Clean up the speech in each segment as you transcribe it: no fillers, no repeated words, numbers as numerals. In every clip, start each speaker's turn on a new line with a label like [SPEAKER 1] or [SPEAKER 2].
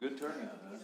[SPEAKER 1] Good turnout, huh?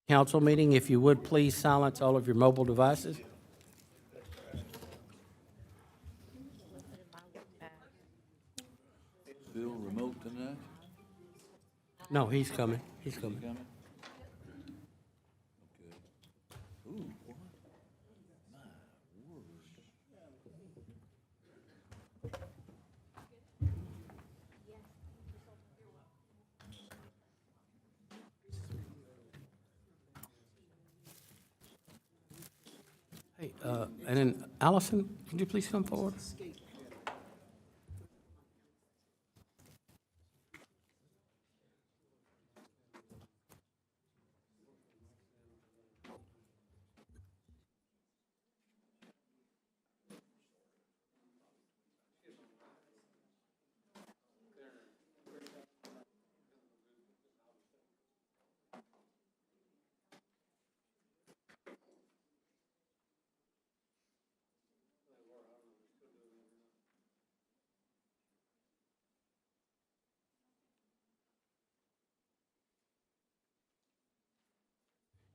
[SPEAKER 1] Council meeting. If you would, please silence all of your mobile devices.
[SPEAKER 2] Bill remote tonight?
[SPEAKER 1] No, he's coming. He's coming.
[SPEAKER 2] Coming? Okay. Ooh, what? My word.
[SPEAKER 1] Hey, and then Allison, could you please come forward?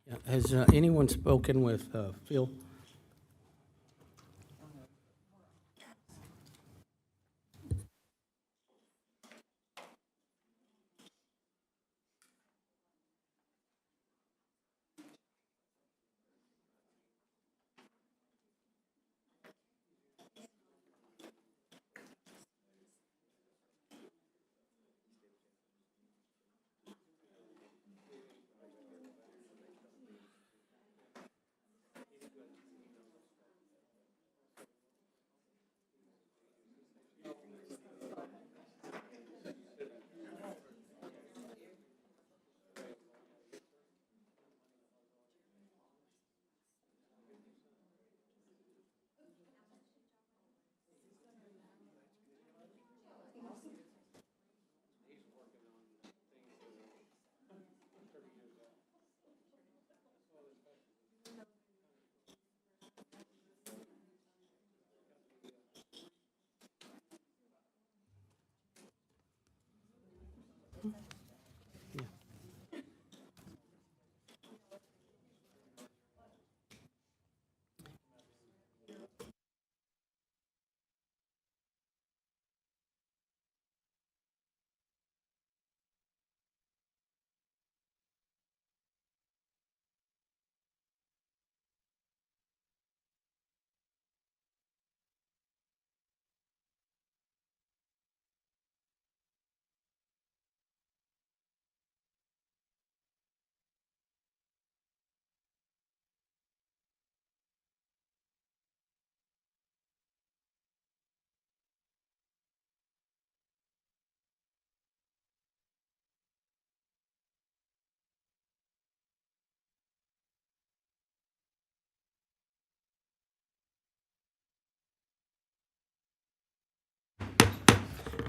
[SPEAKER 1] Yeah, has anyone spoken with Phil?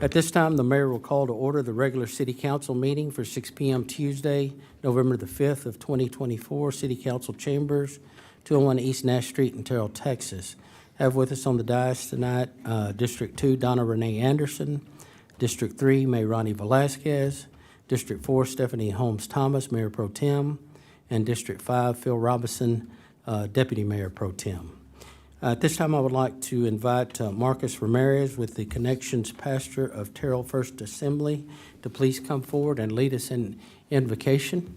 [SPEAKER 1] At this time, the mayor will call to order the regular city council meeting for 6 p.m. Tuesday, November the 5th of 2024, City Council Chambers, 201 East Nash Street in Terrell, Texas. Have with us on the dais tonight, District 2, Donna Renee Anderson, District 3, Mayor Ronnie Velasquez, District 4, Stephanie Holmes Thomas, Mayor Pro Tem, and District 5, Phil Robinson, Deputy Mayor Pro Tem. At this time, I would like to invite Marcus Ramirez with the Connections Pastor of Terrell First Assembly to please come forward and lead us in invocation.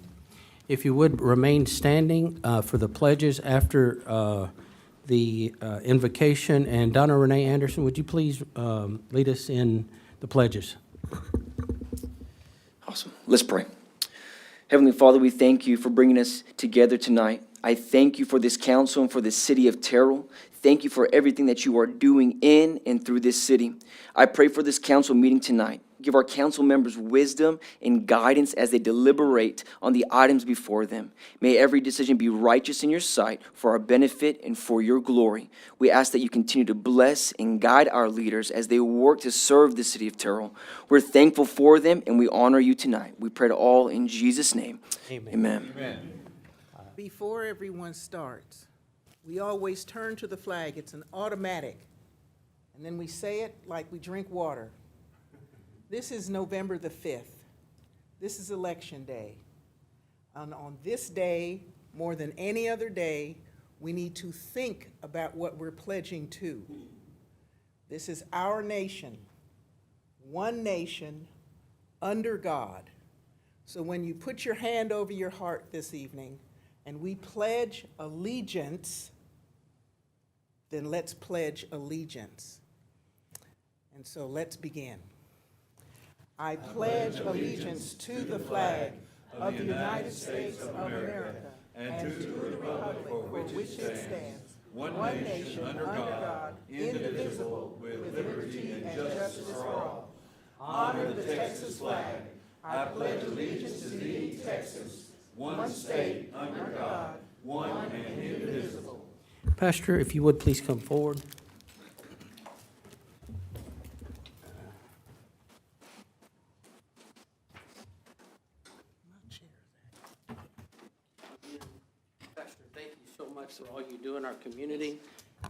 [SPEAKER 1] If you would remain standing for the pledges after the invocation. And Donna Renee Anderson, would you please lead us in the pledges?
[SPEAKER 3] Awesome. Let's pray. Heavenly Father, we thank you for bringing us together tonight. I thank you for this council and for the city of Terrell. Thank you for everything that you are doing in and through this city. I pray for this council meeting tonight. Give our council members wisdom and guidance as they deliberate on the items before them. May every decision be righteous in your sight for our benefit and for your glory. We ask that you continue to bless and guide our leaders as they work to serve the city of Terrell. We're thankful for them and we honor you tonight. We pray to all in Jesus' name.
[SPEAKER 1] Amen.
[SPEAKER 3] Amen.
[SPEAKER 2] Amen.
[SPEAKER 4] Before everyone starts, we always turn to the flag. It's an automatic. And then we say it like we drink water. This is November the 5th. This is Election Day. And on this day, more than any other day, we need to think about what we're pledging to. This is our nation, one nation, under God. So when you put your hand over your heart this evening and we pledge allegiance, then let's pledge allegiance. And so let's begin. I pledge allegiance to the flag of the United States of America and to the republic for which it stands, one nation under God, indivisible, with liberty and justice for all. Honor the Texas flag. I pledge allegiance to thee, Texas, one state under God, one and indivisible.
[SPEAKER 1] Pastor, if you would please come forward. Pastor, thank you so much for all you do in our community.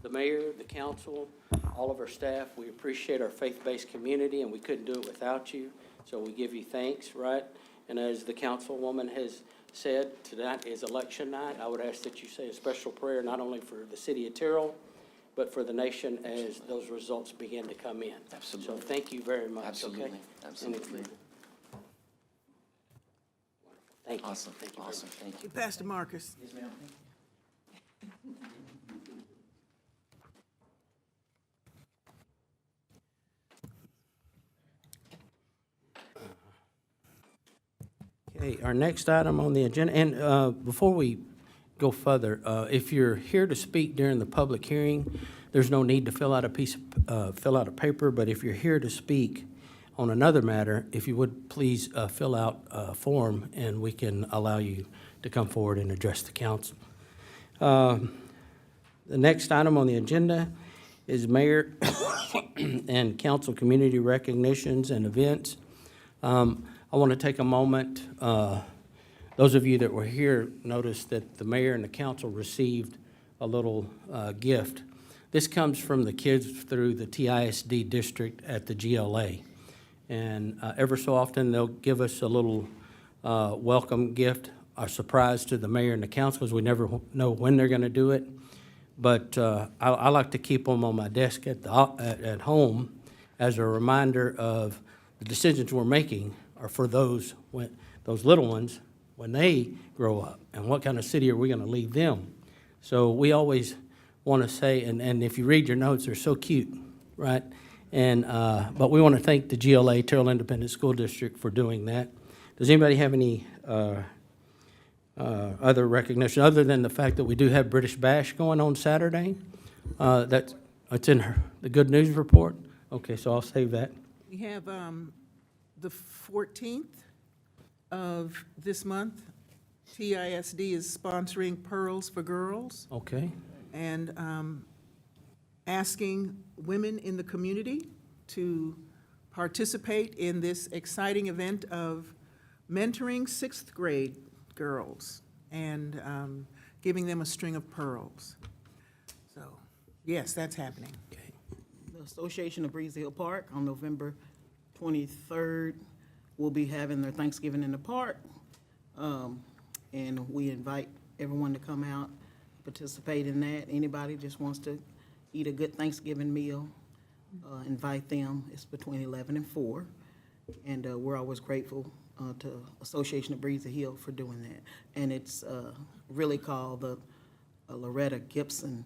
[SPEAKER 1] The mayor, the council, all of our staff, we appreciate our faith-based community, and we couldn't do it without you. So we give you thanks, right? And as the councilwoman has said, tonight is election night. I would ask that you say a special prayer, not only for the city of Terrell, but for the nation as those results begin to come in.
[SPEAKER 3] Absolutely.
[SPEAKER 1] So thank you very much.
[SPEAKER 3] Absolutely,
[SPEAKER 1] okay?
[SPEAKER 3] absolutely.
[SPEAKER 1] Thank you.
[SPEAKER 3] Awesome,
[SPEAKER 1] Thank you very
[SPEAKER 3] awesome,
[SPEAKER 1] much.
[SPEAKER 3] thank you.
[SPEAKER 4] Pastor Marcus.
[SPEAKER 3] Yes, ma'am.
[SPEAKER 1] Okay, our next item on the agenda, and before we go further, if you're here to speak during the public hearing, there's no need to fill out a paper, but if you're here to speak on another matter, if you would please fill out a form, and we can allow you to come forward and address the council. The next item on the agenda is mayor and council community recognitions and events. I want to take a moment. Those of you that were here noticed that the mayor and the council received a little gift. This comes from the kids through the TISD district at the GLA. And ever so often, they'll give us a little welcome gift, a surprise to the mayor and the council, because we never know when they're going to do it. But I like to keep them on my desk at home as a reminder of the decisions we're making are for those little ones when they grow up, and what kind of city are we going to leave them? So we always want to say, and if you read your notes, they're so cute, right? And but we want to thank the GLA, Terrell Independent School District, for doing that. Does anybody have any other recognition, other than the fact that we do have British Bash going on Saturday? That's in the Good News Report? Okay, so I'll save that.
[SPEAKER 4] We have the 14th of this month, TISD is sponsoring Pearls for Girls
[SPEAKER 1] Okay,
[SPEAKER 4] and asking women in the community to participate in this exciting event of mentoring sixth grade girls and giving them a string of pearls. So, yes, that's happening.
[SPEAKER 1] okay.
[SPEAKER 5] The Association of Breezy Hill Park on November 23rd will be having their Thanksgiving in the park. And we invite everyone to come out, participate in that. Anybody just wants to eat a good Thanksgiving meal, invite them. It's between 11 and 4. And we're always grateful to Association of Breezy Hill for doing that. And it's really called the Loretta Gibson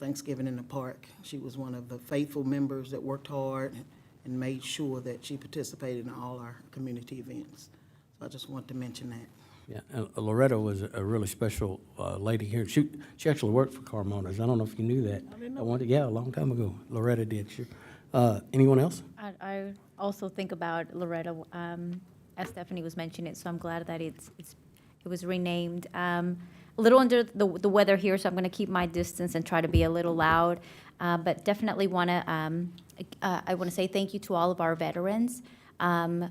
[SPEAKER 5] Thanksgiving in the Park. She was one of the faithful members that worked hard and made sure that she participated in all our community events. So I just want to mention that.
[SPEAKER 1] Yeah, Loretta was a really special lady here. She actually worked for Carmona's. I don't know if you knew that.
[SPEAKER 5] I didn't know.
[SPEAKER 1] Yeah, a long time ago. Loretta did, sure. Anyone else?
[SPEAKER 6] I also think about Loretta, as Stephanie was mentioning it, so I'm glad that it was renamed. A little under the weather here, so I'm going to keep my distance and try to be a little loud, but definitely want to, I want to say thank you to all of our veterans.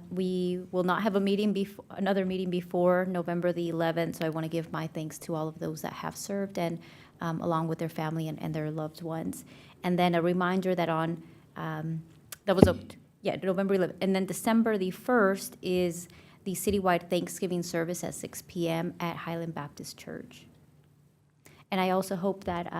[SPEAKER 6] We will not have another meeting before November the 11th, so I want to give my thanks to all of those that have served and along with their family and their loved ones. And then a reminder that November 11th, and then December the 1st is the citywide Thanksgiving service at 6 p.m. at Highland Baptist Church. And I also hope that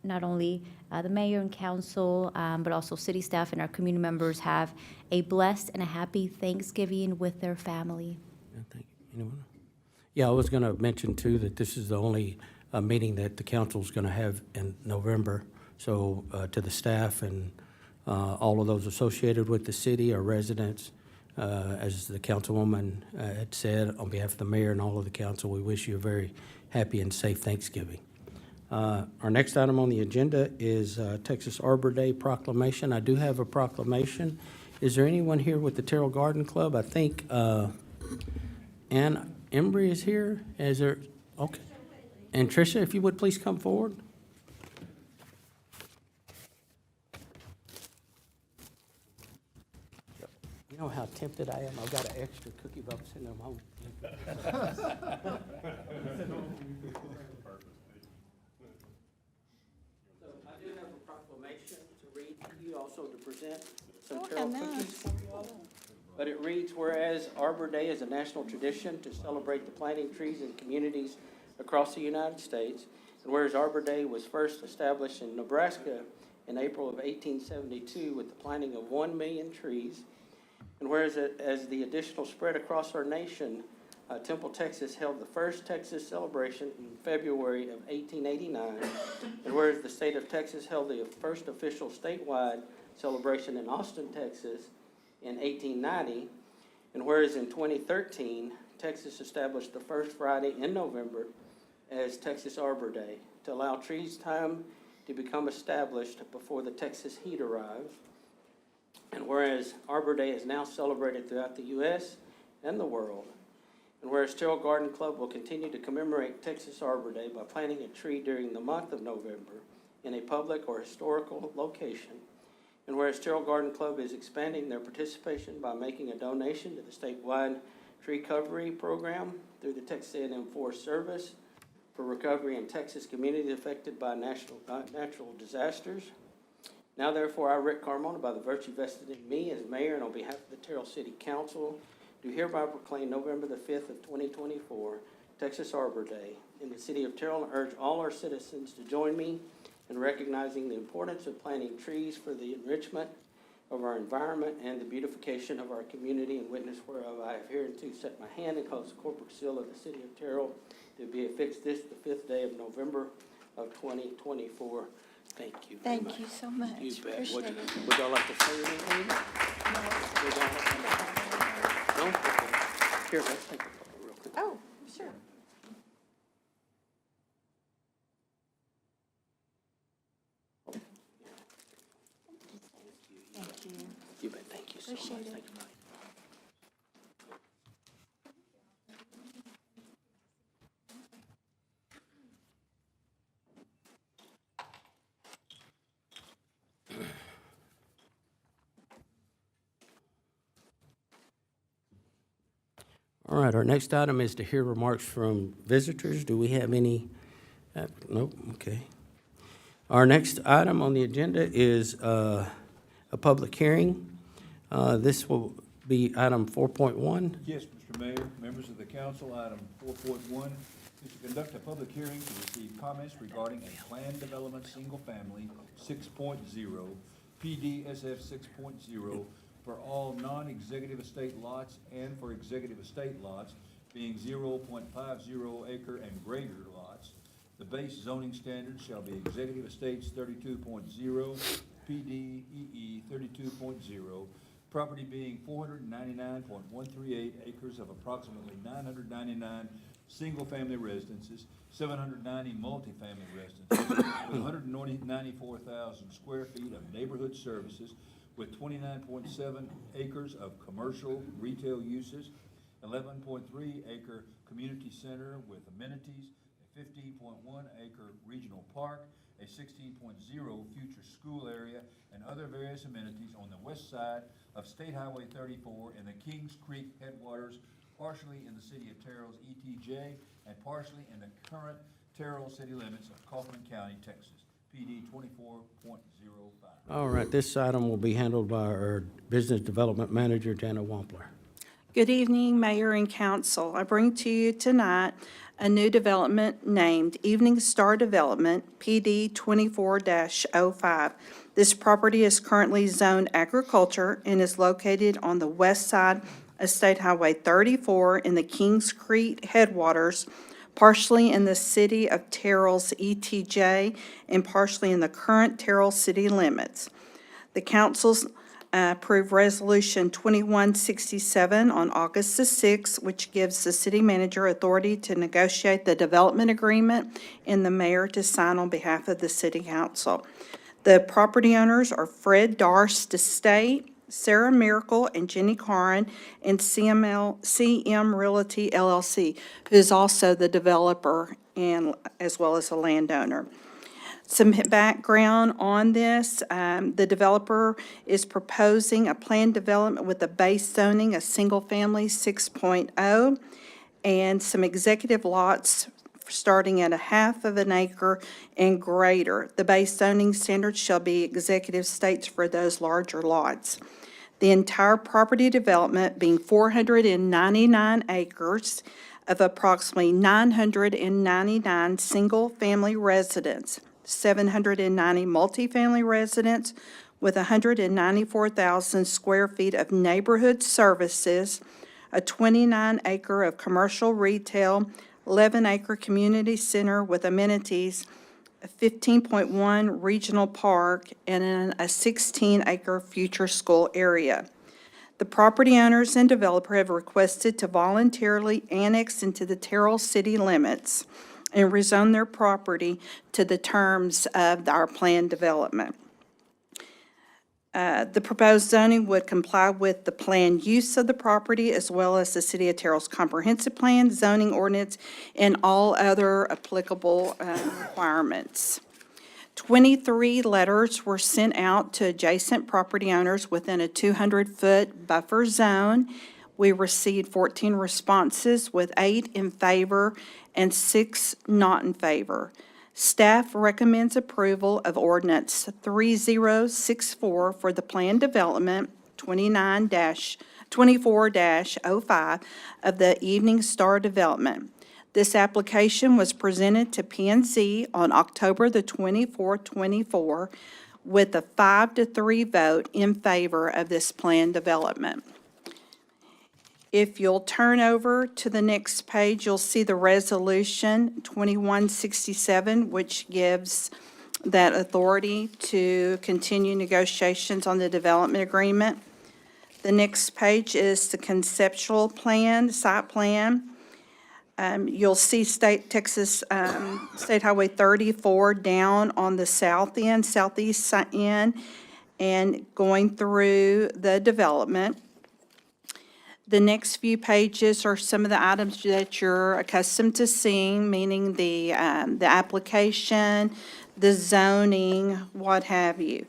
[SPEAKER 6] not only the mayor and council, but also city staff and our community members have a blessed and a happy Thanksgiving with their family.
[SPEAKER 1] Yeah, thank you. Anyone? Yeah, I was going to mention too that this is the only meeting that the council's going to have in November. So to the staff and all of those associated with the city, our residents, as the councilwoman had said, on behalf of the mayor and all of the council, we wish you a very happy and safe Thanksgiving. Our next item on the agenda is Texas Arbor Day proclamation. I do have a proclamation. Is there anyone here with the Terrell Garden Club? I think Ann Embry is here. Is there? Okay. And Tricia, if you would please come forward. You know how tempted I am? I've got an extra cookie, but I'm sending them home. So I do have a proclamation to read to you, also to present some Terrell cookies for you all. But it reads, whereas Arbor Day is a national tradition to celebrate the planting trees in communities across the United States, and whereas Arbor Day was first established in Nebraska in April of 1872 with the planting of 1 million trees, and whereas as the additional spread across our nation, Temple, Texas held the first Texas celebration in February of 1889, and whereas the state of Texas held the first official statewide celebration in Austin, Texas in 1890, and whereas in 2013, Texas established the first Friday in November as Texas Arbor Day to allow trees time to become established before the Texas heat arrives. And whereas Arbor Day is now celebrated throughout the U.S. and the world, and whereas Terrell Garden Club will continue to commemorate Texas Arbor Day by planting a tree during the month of November in a public or historical location, and whereas Terrell Garden Club is expanding their participation by making a donation to the statewide tree recovery program through the Texas A&M Forest Service for recovery in Texas communities affected by natural disasters. Now therefore, I, Rick Carmona, by the virtue vested in me as mayor and on behalf of the Terrell City Council, do hereby proclaim November the 5th of 2024, Texas Arbor Day in the city of Terrell, and urge all our citizens to join me in recognizing the importance of planting trees for the enrichment of our environment and the beautification of our community, and witness whereof I have hereunto set my hand and caused the corporate seal of the city of Terrell to be affixed this, the 5th day of November of 2024. Thank you very much.
[SPEAKER 7] Thank you so much.
[SPEAKER 1] You bet.
[SPEAKER 7] Appreciate it.
[SPEAKER 1] Would y'all like to say anything? Would y'all like to- No? Okay. Here, let's take a photo real quick.
[SPEAKER 7] Oh, sure. Thank you.
[SPEAKER 1] You bet. Thank you so much.
[SPEAKER 7] Appreciate it.
[SPEAKER 1] Thank you, buddy. All right, our next item is to hear remarks from visitors. Do we have any? Nope, okay. Our next item on the agenda is a public hearing. This will be item 4.1.
[SPEAKER 2] Yes, Mr. Mayor, members of the council, item 4.1 is to conduct a public hearing to receive comments regarding a planned development single-family 6.0, PDSF 6.0, for all non-executive estate lots and for executive estate lots being 0.50 acre and greater lots. The base zoning standards shall be executive estates 32.0, PDEE 32.0, property being 499.138 acres of approximately 999 single-family residences, 790 multifamily residences, with 194,000 square feet of neighborhood services, with 29.7 acres of commercial retail uses, 11.3 acre community center with amenities, a 15.1 acre regional park, a 16.0 future school area, and other various amenities on the west side of State Highway 34 in the Kings Creek headwaters, partially in the city of Terrell's ETJ and partially in the current Terrell city limits of Kaufman County, Texas. PD 24.05.
[SPEAKER 1] All right, this item will be handled by our Business Development Manager, Jana Wampler.
[SPEAKER 7] Good evening, Mayor and Council. I bring to you tonight a new development named Evening Star Development, PD 24-05. This property is currently zoned agriculture and is located on the west side of State Highway 34 in the Kings Creek headwaters, partially in the city of Terrell's ETJ and partially in the current Terrell city limits. The council's approved Resolution 2167 on August the 6th, which gives the city manager authority to negotiate the development agreement and the mayor to sign on behalf of the city council. The property owners are Fred Darst Estate, Sarah Miracle, and Jenny Caron, and CM Realty LLC, who is also the developer and as well as a landowner. Some background on this, the developer is proposing a planned development with a base zoning, a single-family 6.0, and some executive lots starting at 1/2 of an acre and greater. The base zoning standards shall be executive states for those larger lots. The entire property development being 499 acres of approximately 999 single-family residents, 790 multifamily residents with 194,000 square feet of neighborhood services, a 29-acre of commercial retail, 11-acre community center with amenities, a 15.1 regional park, and a 16-acre future school area. The property owners and developer have requested to voluntarily annex into the Terrell city limits and rezone their property to the terms of our planned development. The proposed zoning would comply with the planned use of the property as well as the City of Terrell's comprehensive plan, zoning ordinance, and all other applicable requirements. 23 letters were sent out to adjacent property owners within a 200-foot buffer zone. We received 14 responses with 8 in favor and 6 not in favor. Staff recommends approval of ordinance 3064 for the planned development 24-05 of the Evening Star Development. This application was presented to P&Z on October the 24th, 24, with a 5-3 vote in favor of this planned development. If you'll turn over to the next page, you'll see the resolution 2167, which gives that authority to continue negotiations on the development agreement. The next page is the conceptual plan, site plan. You'll see Texas State Highway 34 down on the southeast end, and going through the development. The next few pages are some of the items that you're accustomed to seeing, meaning the application, the zoning, what have you.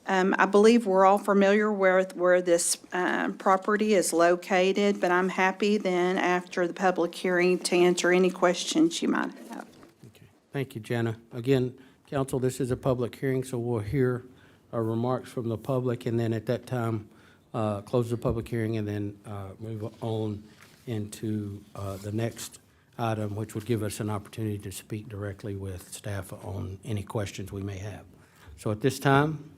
[SPEAKER 7] I believe we're all familiar with where this property is located, but I'm happy then after the public hearing to answer any questions you might have.
[SPEAKER 1] Okay. Thank you, Jana. Again, council, this is a public hearing, so we'll hear remarks from the public, and then at that time, close the public hearing and then move on into the next item, which would give us an opportunity to speak directly with staff on any questions we may have. So at this time,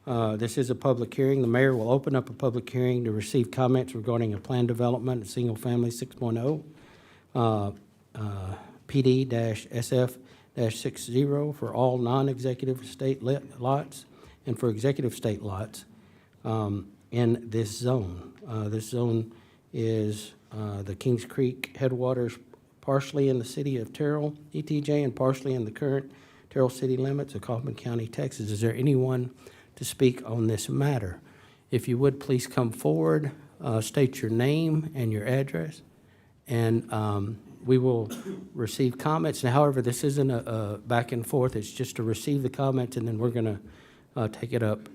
[SPEAKER 1] this is a public hearing. The mayor will open up a public hearing to receive comments regarding a planned development of single-family 6.0, PD-SF-60 for all non-executive state lots and for executive state lots in this zone. This zone is the Kings Creek headwaters, partially in the city of Terrell, ETJ, and partially in the current Terrell city limits of Kaufman County, Texas. Is there anyone to speak on this matter? If you would, please come forward, state your name and your address, and we will receive comments. Now, however, this isn't a back and forth. It's just to receive the comments, and then we're going to take it up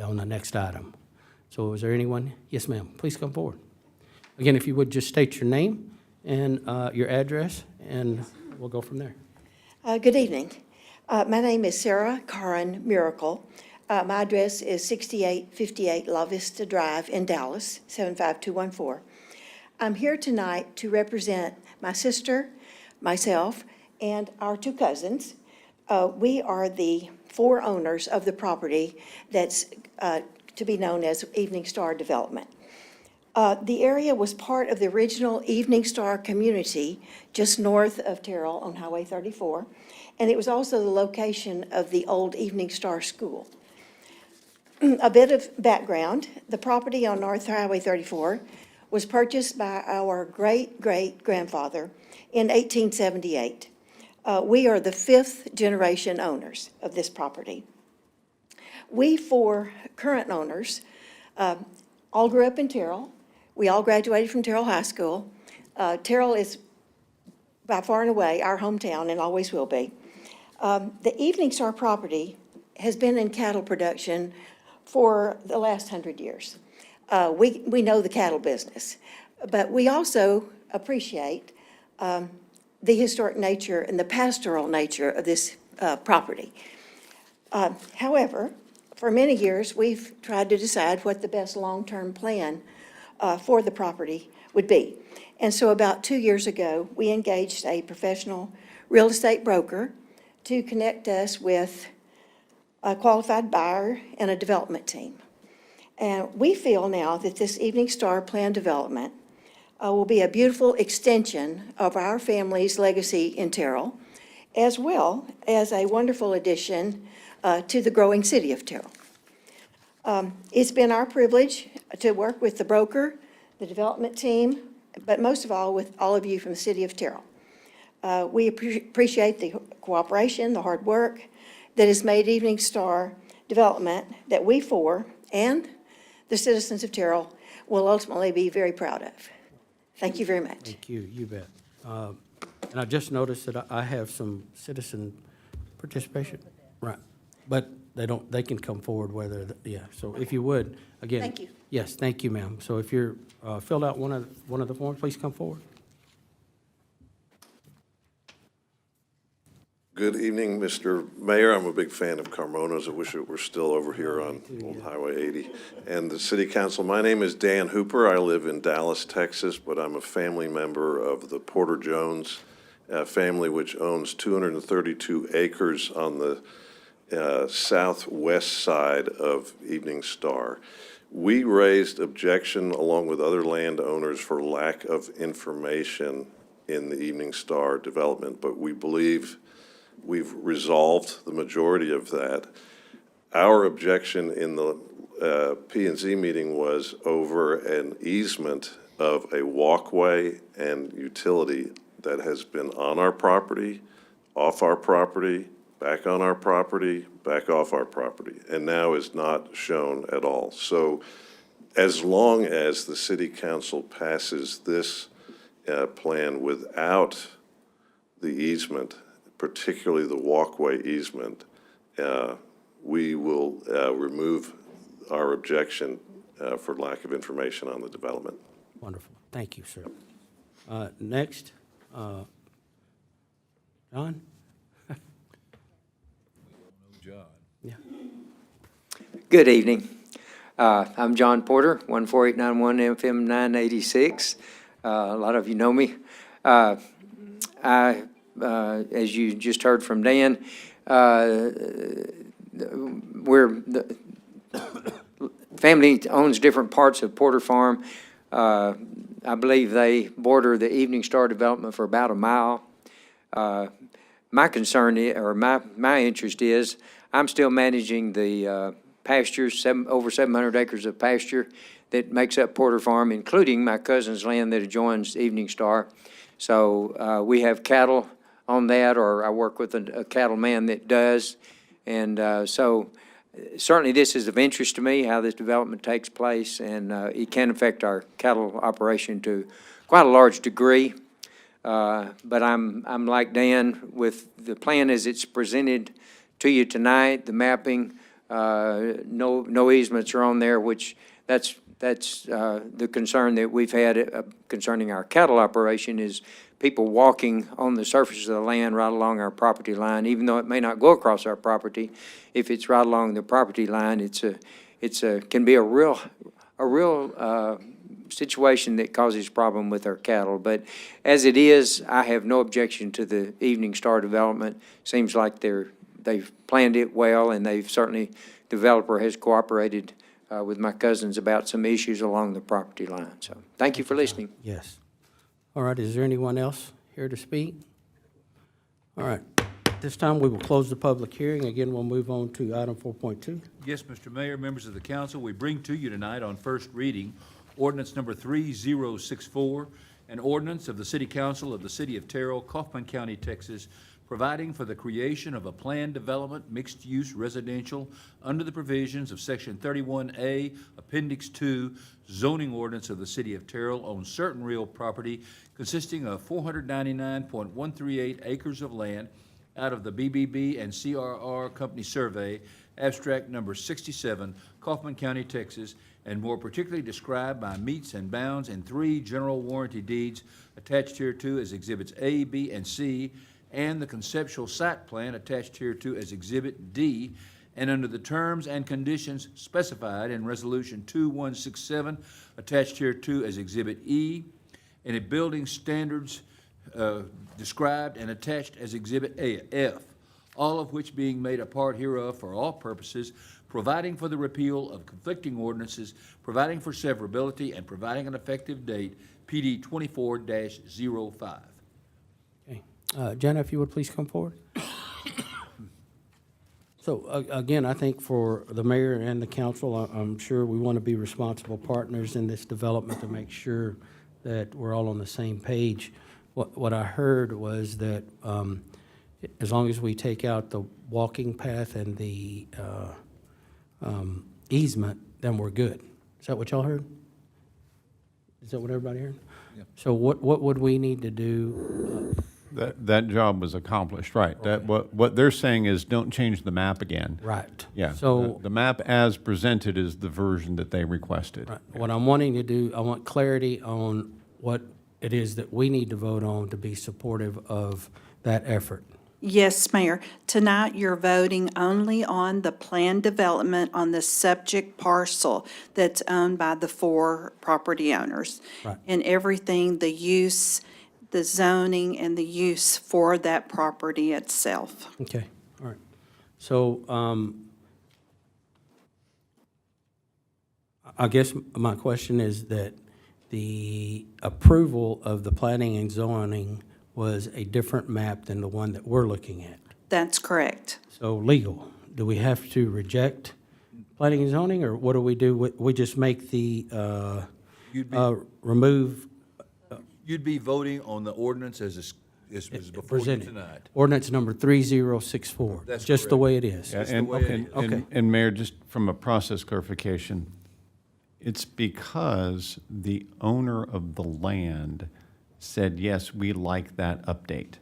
[SPEAKER 1] on the next item. So is there anyone? Yes, ma'am. Please come forward. Again, if you would just state your name and your address, and we'll go from there.
[SPEAKER 8] Good evening. My name is Sarah Caron Miracle. My address is 6858 La Vista Drive in Dallas, 75214. I'm here tonight to represent my sister, myself, and our two cousins. We are the 4 owners of the property that's to be known as Evening Star Development. The area was part of the original Evening Star community just north of Terrell on Highway 34, and it was also the location of the old Evening Star School. A bit of background, the property on North Highway 34 was purchased by our great-great-grandfather in 1878. We are the 5th generation owners of this property. We 4 current owners all grew up in Terrell. We all graduated from Terrell High School. Terrell is by far and away our hometown and always will be. The Evening Star property has been in cattle production for the last 100 years. We know the cattle business, but we also appreciate the historic nature and the pastoral nature of this property. However, for many years, we've tried to decide what the best long-term plan for the property would be. And so about 2 years ago, we engaged a professional real estate broker to connect us with a qualified buyer and a development team. And we feel now that this Evening Star plan development will be a beautiful extension of our family's legacy in Terrell, as well as a wonderful addition to the growing city of Terrell. It's been our privilege to work with the broker, the development team, but most of all with all of you from the city of Terrell. We appreciate the cooperation, the hard work that has made Evening Star Development that we 4 and the citizens of Terrell will ultimately be very proud of. Thank you very much.
[SPEAKER 1] Thank you, you bet. And I just noticed that I have some citizen participation. Right. But they can come forward whether, yeah. So if you would, again.
[SPEAKER 8] Thank you.
[SPEAKER 1] Yes, thank you, ma'am. So if you're filled out one of the forms, please come forward.
[SPEAKER 9] Good evening, Mr. Mayor. I'm a big fan of Carmona's. I wish it were still over here on Old Highway 80. And the City Council, my name is Dan Hooper. I live in Dallas, Texas, but I'm a family member of the Porter Jones family, which owns 232 acres on the southwest side of Evening Star. We raised objection along with other landowners for lack of information in the Evening Star development, but we believe we've resolved the majority of that. Our objection in the P&Z meeting was over an easement of a walkway and utility that has been on our property, off our property, back on our property, back off our property, and now is not shown at all. So as long as the City Council passes this plan without the easement, particularly the walkway easement, we will remove our objection for lack of information on the development.
[SPEAKER 1] Wonderful. Thank you, sir. Next, John?
[SPEAKER 2] John.
[SPEAKER 1] Yeah.
[SPEAKER 10] Good evening. I'm John Porter, 14891 FM 986. A lot of you know me. As you just heard from Dan, the family owns different parts of Porter Farm. I believe they border the Evening Star development for about a mile. My concern, or my interest is, I'm still managing the pastures, over 700 acres of pasture that makes up Porter Farm, including my cousin's land that adjoins Evening Star. So we have cattle on that, or I work with a cattleman that does. And so certainly this is of interest to me, how this development takes place, and it can affect our cattle operation to quite a large degree. But I'm like Dan with the plan as it's presented to you tonight, the mapping, no easements are on there, which that's That's the concern that we've had concerning our cattle operation is people walking on the surface of the land right along our property line, even though it may not go across our property. If it's right along the property line, can be a real situation that causes problem with our cattle. But as it is, I have no objection to the Evening Star development. Seems like they've planned it well, and developer has cooperated with my cousins about some issues along the property line. So, thank you for listening.
[SPEAKER 1] Yes. All right, is there anyone else here to speak? All right, at this time, we will close the public hearing. Again, we'll move on to item 4.2.
[SPEAKER 2] Yes, Mr. Mayor, members of the council, we bring to you tonight on first reading ordinance number 3064, an ordinance of the City Council of the City of Terrell, Kaufman County, Texas, providing for the creation of a planned development mixed-use residential under the provisions of Section 31A, Appendix 2, zoning ordinance of the City of Terrell on certain real property consisting of 499.138 acres of land out of the BBB and CRR Company Survey, abstract number 67, Kaufman County, Texas, and more particularly described by metes and bounds in 3 general warranty deeds attached hereto as Exhibits A, B, and C, and the conceptual site plan attached hereto as Exhibit D, and under the terms and conditions specified in Resolution 2167 attached hereto as Exhibit E, and a building standards described and attached as Exhibit F, all of which being made a part hereof for all purposes, providing for the repeal of conflicting ordinances, providing for severability, and providing an effective date, PD 24-05.
[SPEAKER 1] Okay. Jenna, if you would please come forward. So, again, I think for the mayor and the council, I'm sure we want to be responsible partners in this development to make sure that we're all on the same page. What I heard was that as long as we take out the walking path and the easement, then we're good. Is that what y'all heard? Is that what everybody heard?
[SPEAKER 2] Yeah.
[SPEAKER 1] So what would we need to do?
[SPEAKER 11] That job was accomplished, right. That, what they're saying is don't change the map again.
[SPEAKER 1] Right.
[SPEAKER 11] Yeah.
[SPEAKER 1] So
[SPEAKER 11] The map as presented is the version that they requested.
[SPEAKER 1] right, what I'm wanting to do, I want clarity on what it is that we need to vote on to be supportive of that effort.
[SPEAKER 7] Yes, Mayor. Tonight, you're voting only on the planned development on the subject parcel that's owned by the 4 property owners.
[SPEAKER 1] Right.
[SPEAKER 7] And everything, the use, the zoning, and the use for that property itself.
[SPEAKER 1] Okay, all right. So, I guess my question is that the approval of the planning and zoning was a different map than the one that we're looking at.
[SPEAKER 7] That's correct.
[SPEAKER 1] So legal, do we have to reject planning and zoning, or what do? We just make the,
[SPEAKER 2] You'd be,
[SPEAKER 1] remove
[SPEAKER 2] you'd be voting on the ordinance as is before you
[SPEAKER 1] presented?
[SPEAKER 2] tonight.
[SPEAKER 1] Ordinance number 3064.
[SPEAKER 2] That's
[SPEAKER 1] Just the
[SPEAKER 2] correct.
[SPEAKER 1] way it is.
[SPEAKER 11] Yeah,
[SPEAKER 2] Just the
[SPEAKER 11] and,
[SPEAKER 2] way it
[SPEAKER 11] and-
[SPEAKER 2] is.
[SPEAKER 1] Okay.
[SPEAKER 11] and Mayor, just from a process clarification, it's because the owner of the land said, yes, we like that update.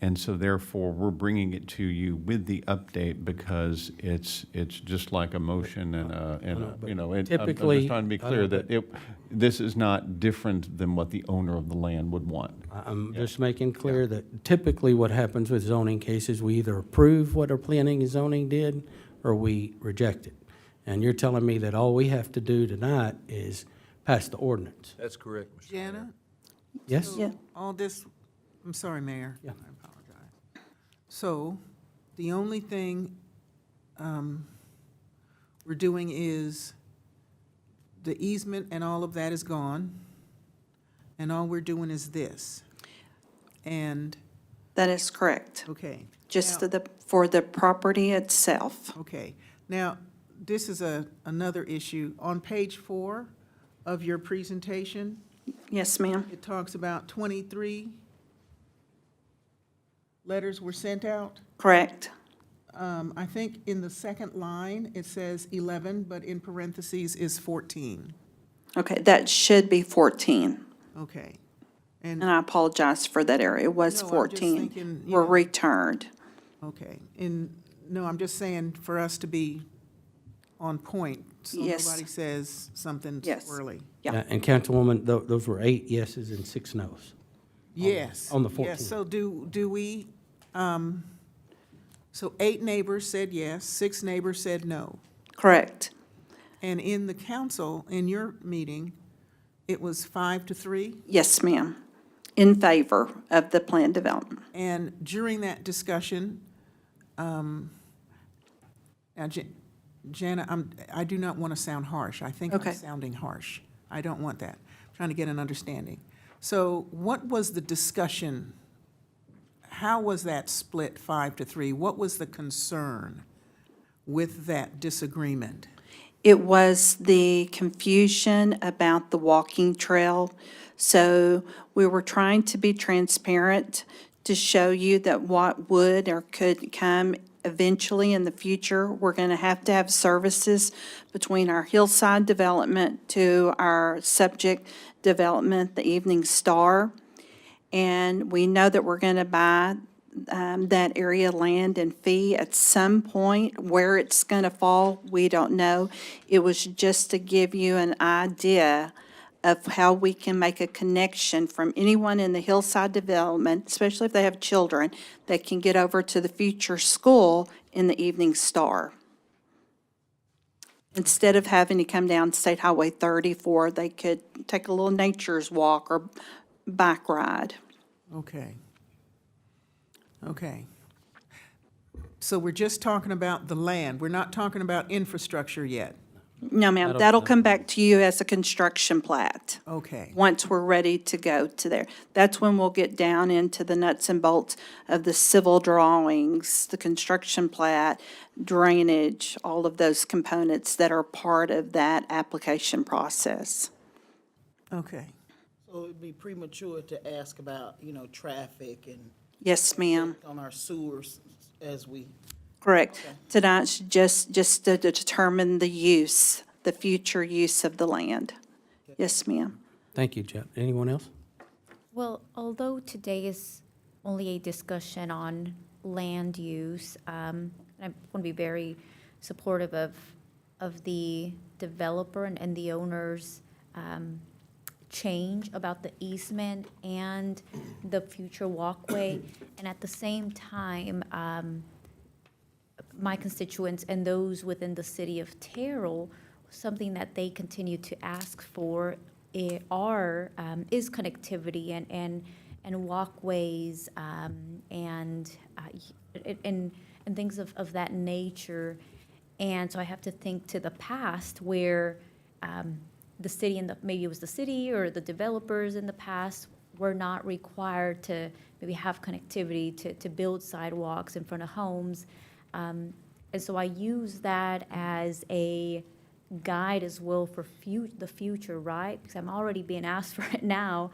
[SPEAKER 11] And so therefore, we're bringing it to you with the update because it's just like a motion and I'm
[SPEAKER 1] typically-
[SPEAKER 11] just trying to be
[SPEAKER 1] I
[SPEAKER 11] clear
[SPEAKER 1] know,
[SPEAKER 11] that this is not different than what the owner of the land would want.
[SPEAKER 1] I'm just making clear that typically what happens with zoning cases, we either approve what our planning and zoning did, or we reject it. And you're telling me that all we have to do tonight is pass the ordinance?
[SPEAKER 2] That's correct, Mr. Mayor.
[SPEAKER 4] Jana?
[SPEAKER 1] Yes?
[SPEAKER 4] so
[SPEAKER 7] Yeah.
[SPEAKER 4] All this, I'm sorry, Mayor.
[SPEAKER 1] Yeah.
[SPEAKER 4] I apologize. So, the only thing we're doing is the easement and all of that is gone, and all we're doing is this. And,
[SPEAKER 7] That is correct.
[SPEAKER 4] okay.
[SPEAKER 7] Just
[SPEAKER 4] Now-
[SPEAKER 7] for the property itself.
[SPEAKER 4] Okay, now, this is another issue. On page 4 of your presentation,
[SPEAKER 7] Yes, ma'am.
[SPEAKER 4] it talks about 23 letters were sent out.
[SPEAKER 7] Correct.
[SPEAKER 4] I think in the second line, it says 11, but in parentheses is 14.
[SPEAKER 7] Okay, that should be 14.
[SPEAKER 4] Okay.
[SPEAKER 7] And I apologize for that area. It was
[SPEAKER 4] No, I'm just
[SPEAKER 7] 14.
[SPEAKER 4] thinking, you
[SPEAKER 7] Were
[SPEAKER 4] know-
[SPEAKER 7] returned.
[SPEAKER 4] Okay, and, no, I'm just saying for us to be on point, so
[SPEAKER 7] Yes.
[SPEAKER 4] nobody says something
[SPEAKER 7] Yes.
[SPEAKER 4] squirrely.
[SPEAKER 7] Yeah.
[SPEAKER 1] And Councilwoman, those were 8 yeses and 6 nos.
[SPEAKER 4] Yes.
[SPEAKER 1] on the
[SPEAKER 4] Yes,
[SPEAKER 1] 14th.
[SPEAKER 4] so do we, so 8 neighbors said yes, 6 neighbors said no.
[SPEAKER 7] Correct.
[SPEAKER 4] And in the council, in your meeting, it was 5-3?
[SPEAKER 7] Yes, ma'am. In favor of the planned development.
[SPEAKER 4] And during that discussion, now, Jana, I do not want to sound harsh. I think I'm
[SPEAKER 7] Okay.
[SPEAKER 4] sounding harsh. I don't want that. I'm trying to get an understanding. So what was the discussion? How was that split 5-3? What was the concern with that disagreement?
[SPEAKER 7] It was the confusion about the walking trail. So we were trying to be transparent to show you that what would or could come eventually in the future, we're going to have services between our hillside development to our subject development, the Evening Star. And we know that we're going to buy that area land and fee at some point. Where it's going to fall, we don't know. It was just to give you an idea of how we can make a connection from anyone in the hillside development, especially if they have children, that can get over to the future school in the Evening Star. Instead of having to come down State Highway 34, they could take a little nature's walk or bike ride.
[SPEAKER 4] Okay. Okay. So we're just talking about the land. We're not talking about infrastructure yet.
[SPEAKER 7] No, ma'am, that'll come back to you as a construction plat,
[SPEAKER 4] Okay.
[SPEAKER 7] once we're ready to go to there. That's when we'll get down into the nuts and bolts of the civil drawings, the construction plat, drainage, all of those components that are part of that application process.
[SPEAKER 4] Okay.
[SPEAKER 5] So it'd be premature to ask about, traffic and
[SPEAKER 7] Yes, ma'am,
[SPEAKER 5] on our sewers as we,
[SPEAKER 7] correct. Tonight's just to determine the use, the future use of the land. Yes, ma'am.
[SPEAKER 1] Thank you, Jeff. Anyone else?
[SPEAKER 6] Well, although today is only a discussion on land use, I want to be very supportive of the developer and the owner's change about the easement and the future walkway. And at the same time, my constituents and those within the city of Terrell, something that they continue to ask for is connectivity and walkways and things of that nature. And so I have to think to the past where the city maybe it was the city or the developers in the past were not required to maybe have connectivity to build sidewalks in front of homes. And so I use that as a guide as well for the future, right? Because I'm already being asked for it now.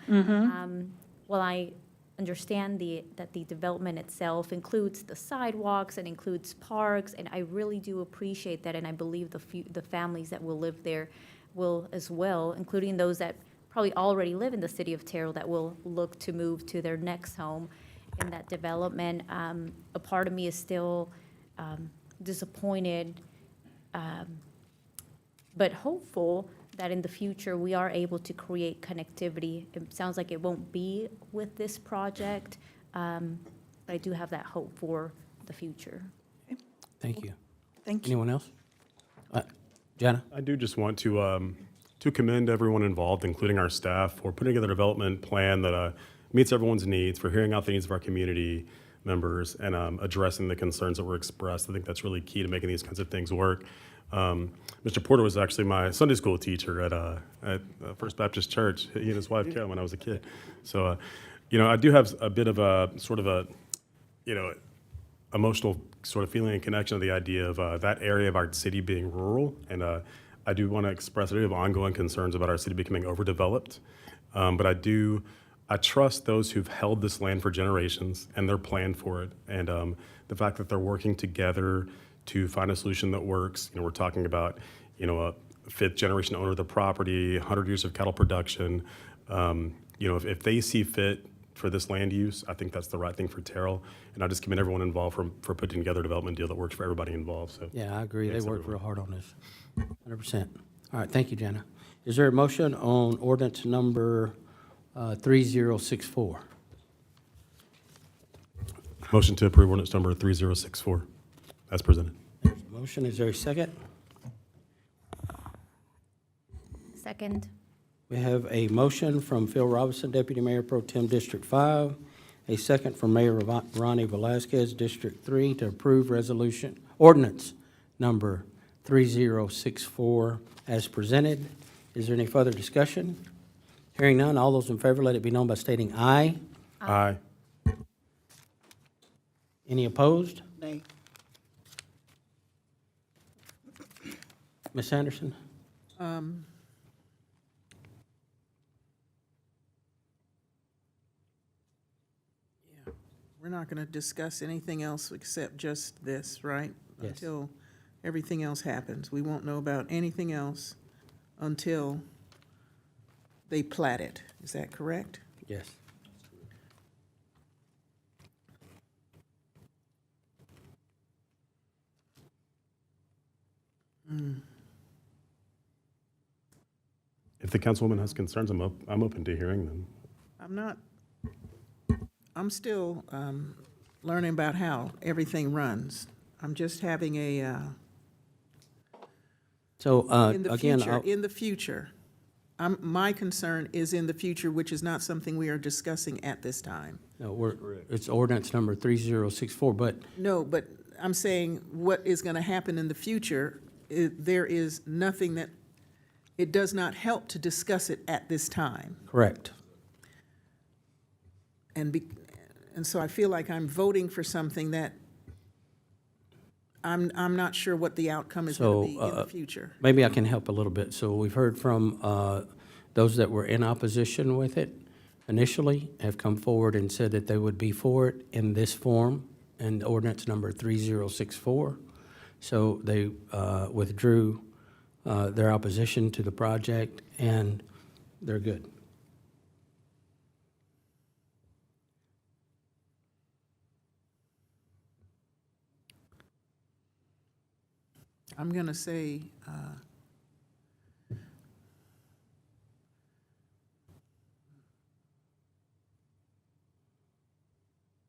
[SPEAKER 6] Well, I understand that the development itself includes the sidewalks and includes parks, and I really do appreciate that, and I believe the families that will live there will as well, including those that probably already live in the city of Terrell that will look to move to their next home in that development. A part of me is still disappointed, but hopeful that in the future we are able to create connectivity. It sounds like it won't be with this project, but I do have that hope for the future.
[SPEAKER 1] Thank you.
[SPEAKER 7] Thank you.
[SPEAKER 1] Anyone else? Jana?
[SPEAKER 12] I do just want to commend everyone involved, including our staff, for putting together a development plan that meets everyone's needs, for hearing out the needs of our community members, and addressing the concerns that were expressed. I think that's really key to making these kinds of things work. Mr. Porter was actually my Sunday school teacher at First Baptist Church, he and his wife Carolyn, when I was a kid. So, I do have a bit of a sort of a, emotional sort of feeling and connection to the idea of that area of our city being rural. And I do want to express a bit of ongoing concerns about our city becoming overdeveloped. But I trust those who've held this land for generations and their plan for it. And the fact that they're working together to find a solution that works. We're talking about, a fifth generation owner of the property, 100 years of cattle production. If they see fit for this land use. I think that's the right thing for Terrell, and I just commend everyone involved for putting together a development deal that works for everybody involved, so.
[SPEAKER 1] Yeah, I agree. They
[SPEAKER 12] Thanks,
[SPEAKER 1] worked
[SPEAKER 12] everyone.
[SPEAKER 1] real hard on this. 100%. All right, thank you, Jana. Is there a motion on ordinance number 3064?
[SPEAKER 12] Motion to approve ordinance number 3064, as presented.
[SPEAKER 1] Motion, is there a second?
[SPEAKER 6] Second.
[SPEAKER 1] We have a motion from Phil Robinson, Deputy Mayor Pro Tem District 5, a second from Mayor Ronnie Velazquez, District 3, to approve resolution, ordinance number 3064 as presented. Is there any further discussion? Hearing none, all those in favor, let it be known by stating aye.
[SPEAKER 12] Aye.
[SPEAKER 1] Any opposed?
[SPEAKER 5] Nay.
[SPEAKER 1] Ms. Anderson?
[SPEAKER 4] We're not going to discuss anything else except just this, right?
[SPEAKER 1] Yes.
[SPEAKER 4] Until everything else happens. We won't know about anything else until they plat it. Is that correct?
[SPEAKER 1] Yes.
[SPEAKER 12] If the councilwoman has concerns, I'm open to hearing them.
[SPEAKER 4] I'm still learning about how everything runs. I'm just having
[SPEAKER 1] So,
[SPEAKER 4] in the
[SPEAKER 1] again,
[SPEAKER 4] future, in the future. My concern is in the future, which is not something we are discussing at this time.
[SPEAKER 1] no, it's ordinance number 3064, but
[SPEAKER 4] No, but I'm saying what is going to happen in the future, there is nothing that, it does not help to discuss it at this time.
[SPEAKER 1] correct.
[SPEAKER 4] And so I feel like I'm voting for something that I'm not sure what the outcome is going to be in the future.
[SPEAKER 1] Maybe I can help a little bit. So we've heard from those that were in opposition with it initially, have come forward and said that they would be for it in this form, and ordinance number 3064. So they withdrew their opposition to the project, and they're good.
[SPEAKER 4] I'm going to say,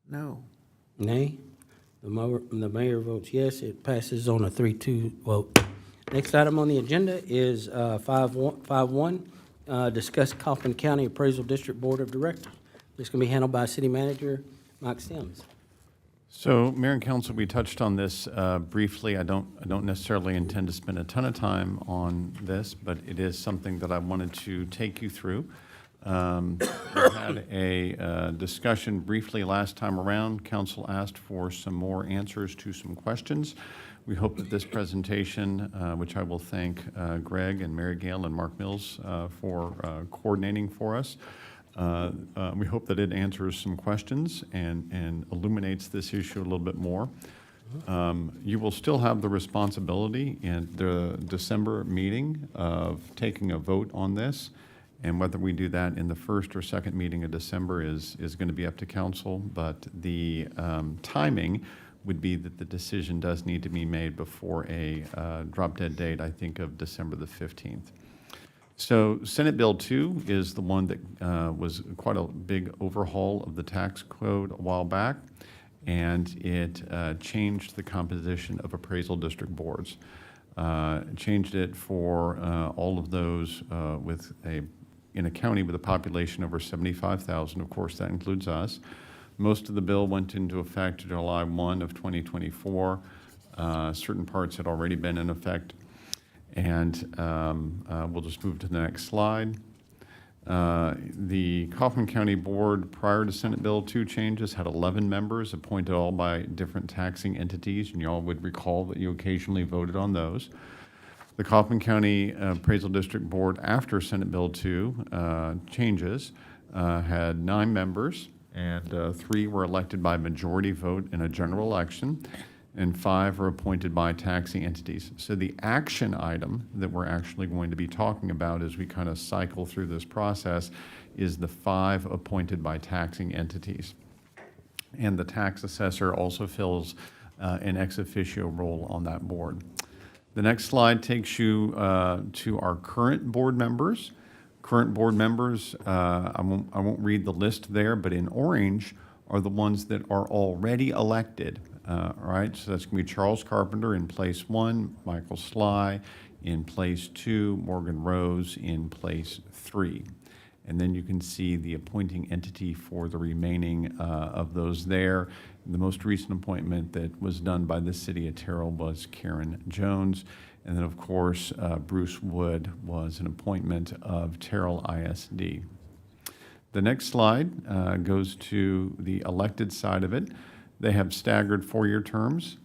[SPEAKER 4] no.
[SPEAKER 1] Nay? The mayor votes yes. It passes on a 3-2 vote. Next item on the agenda is 5-1, discuss Kaufman County Appraisal District Board of Directors. This is going to be handled by City Manager Mike Sims.
[SPEAKER 11] So, Mayor and Council, we touched on this briefly. I don't necessarily intend to spend a ton of time on this, but it is something that I wanted to take you through. We had a discussion briefly last time around. Council asked for some more answers to some questions. We hope that this presentation, which I will thank Greg and Mary Gail and Mark Mills for coordinating for us, we hope that it answers some questions and illuminates this issue a little bit more. You will still have the responsibility in the December meeting of taking a vote on this, and whether we do that in the first or second meeting of December is going to be up to council, but the timing would be that the decision does need to be made before a drop-dead date, I think, of December the 15th. So Senate Bill 2 is the one that was quite a big overhaul of the tax code a while back, and it changed the composition of appraisal district boards. Changed it for all of those in a county with a population over 75,000. Of course, that includes us. Most of the bill went into effect July 1 of 2024. Certain parts had already been in effect. And we'll just move to the next slide. The Kaufman County Board, prior to Senate Bill 2 changes, had 11 members appointed all by different taxing entities, and you all would recall that you occasionally voted on those. The Kaufman County Appraisal District Board, after Senate Bill 2 changes, had 9 members, and 3 were elected by majority vote in a general election. and 5 are appointed by taxing entities. So the action item that we're actually going to be talking about as we kind of cycle through this process is the 5 appointed by taxing entities. And the tax assessor also fills an ex officio role on that board. The next slide takes you to our current board members. Current board members, I won't read the list there, but in orange are the ones that are already elected. All right, so that's going to be Charles Carpenter in place 1, Michael Sly in place 2, Morgan Rose in place 3. And then you can see the appointing entity for the remaining of those there. The most recent appointment that was done by the city of Terrell was Karen Jones. And then, of course, Bruce Wood was an appointment of Terrell ISD. The next slide goes to the elected side of it. They have staggered 4-year terms,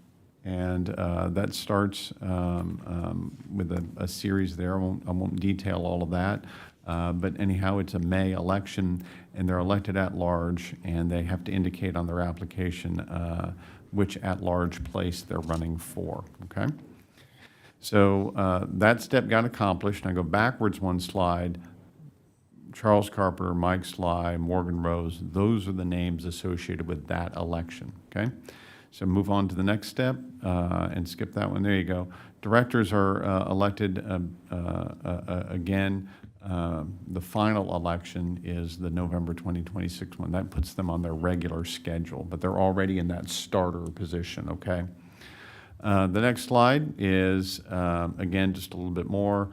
[SPEAKER 11] and that starts with a series there. I won't detail all of that. But anyhow, it's a May election, and they're elected at large, and they have to indicate on their application which at-large place they're running for, okay? So that step got accomplished, and I go backwards one slide. Charles Carpenter, Mike Sly, Morgan Rose, those are the names associated with that election, okay? So move on to the next step and skip that one. There you go. Directors are elected again. The final election is the November 2026 one. That puts them on their regular schedule, but they're already in that starter position, okay? The next slide is, again, just a little bit more.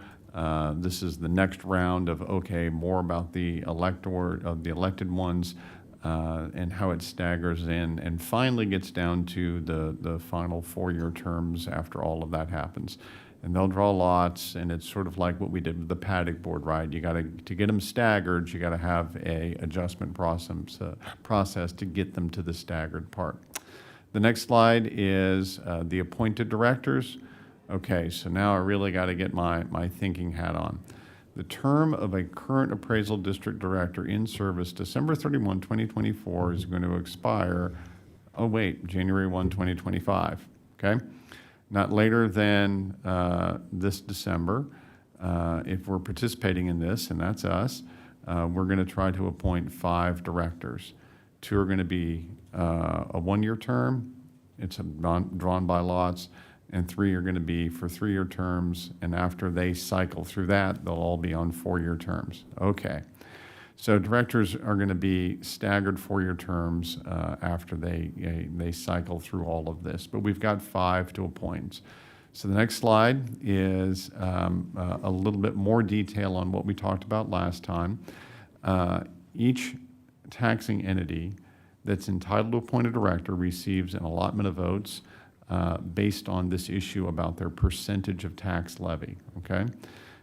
[SPEAKER 11] This is the next round of, okay, more about the elected ones and how it staggers in, and finally gets down to the final 4-year terms after all of that happens. And they'll draw lots, and it's sort of like what we did with the Paddock board, right? You got to get them staggered, you got to have a adjustment process to get them to the staggered part. The next slide is the appointed directors. Okay, so now I really got to get my thinking hat on. The term of a current appraisal district director in service December 31, 2024 is going to expire, January 1, 2025, okay? Not later than this December. If we're participating in this, and that's us, we're going to try to appoint 5 directors. 2 are going to be a 1-year term, it's drawn by lots, and 3 are going to be for 3-year terms, and after they cycle through that, they'll all be on 4-year terms. Okay. So directors are going to be staggered 4-year terms after they cycle through all of this, but we've got 5 to appoint. So the next slide is a little bit more detail on what we talked about last time. Each taxing entity that's entitled to appoint a director receives an allotment of votes based on this issue about their percentage of tax levy, okay?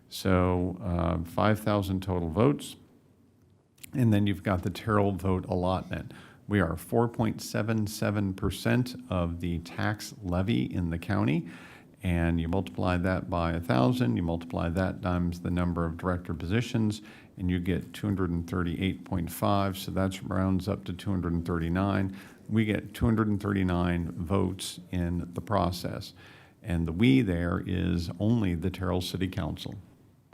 [SPEAKER 11] So 5,000 total votes. And then you've got the Terrell vote allotment. We are 4.77% of the tax levy in the county, and you multiply that by 1,000, you multiply that times the number of director positions, and you get 238.5, so that rounds up to 239. We get 239 votes in the process, and the "we" there is only the Terrell City Council,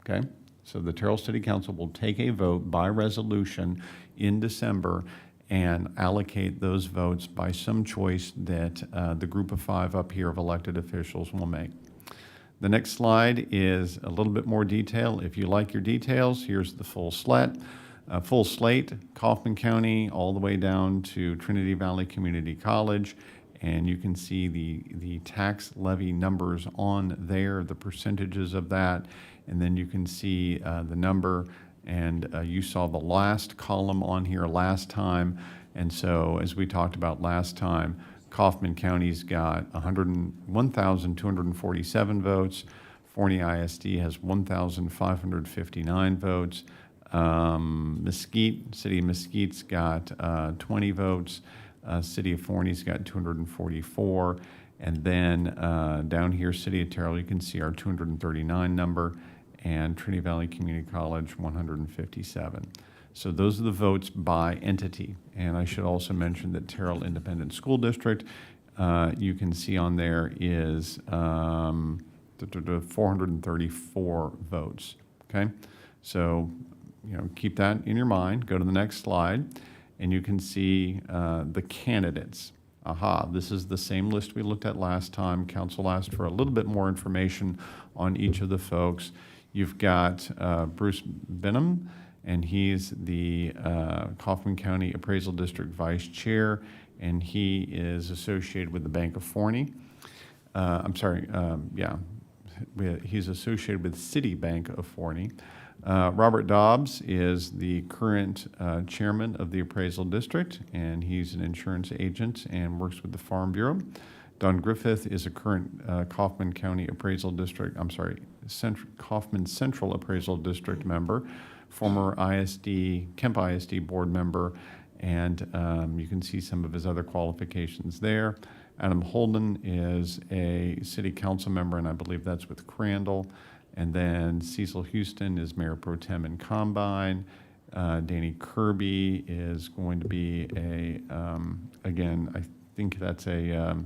[SPEAKER 11] okay? So the Terrell City Council will take a vote by resolution in December and allocate those votes by some choice that the group of 5 up here of elected officials will make. The next slide is a little bit more detail. If you like your details, here's the full slate. Kaufman County, all the way down to Trinity Valley Community College. And you can see the tax levy numbers on there, the percentages of that. And then you can see the number, and you saw the last column on here last time. And so, as we talked about last time, Kaufman County's got 1,247 votes. Forney ISD has 1,559 votes. Mesquite, City of Mesquite's got 20 votes. City of Forney's got 244. And then down here, City of Terrell, you can see our 239 number, and Trinity Valley Community College, 157. So those are the votes by entity. And I should also mention that Terrell Independent School District you can see on there is 434 votes, okay? So, keep that in your mind. Go to the next slide, and you can see the candidates. This is the same list we looked at last time. Council asked for a little bit more information on each of the folks. You've got Bruce Benham, and he's the Kaufman County Appraisal District Vice Chair, and he is associated with the Bank of Forney. He's associated with Citibank of Forney. Robert Dobbs is the current chairman of the Appraisal District, and he's an insurance agent and works with the Farm Bureau. Don Griffith is a current Kaufman County Appraisal District, Kaufman Central Appraisal District member, former Kemp ISD board member, and you can see some of his other qualifications there. Adam Holden is a city council member, and I believe that's with Crandall. And then Cecil Houston is mayor pro tem in Combine. Danny Kirby is going to be again, I think that's a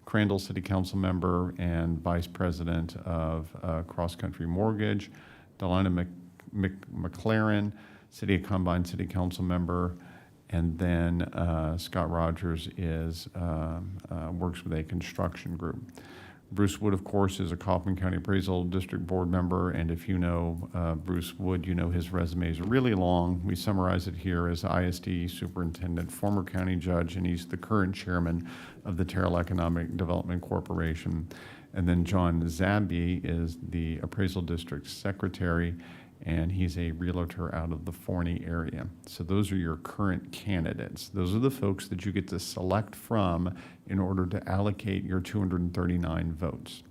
[SPEAKER 11] Crandall City Council member and vice president of Cross Country Mortgage. Delana McLaren, City of Combine City Council member. And then Scott Rogers works with a construction group. Bruce Wood, of course, is a Kaufman County Appraisal District Board member, and if you know Bruce Wood, you know his resume is really long. We summarize it here as ISD Superintendent, former county judge, and he's the current chairman of the Terrell Economic Development Corporation. And then John Zabby is the Appraisal District Secretary, and he's a realtor out of the Forney area. So those are your current candidates. Those are the folks that you get to select from in order to allocate your 239 votes.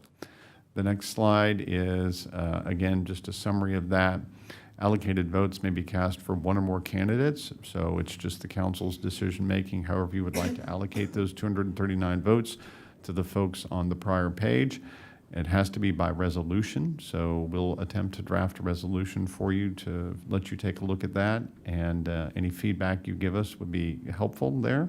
[SPEAKER 11] The next slide is, again, just a summary of that. Allocated votes may be cast for one or more candidates, so it's just the council's decision-making, however you would like to allocate those 239 votes to the folks on the prior page. It has to be by resolution, so we'll attempt to draft a resolution for you to let you take a look at that, and any feedback you give us would be helpful there.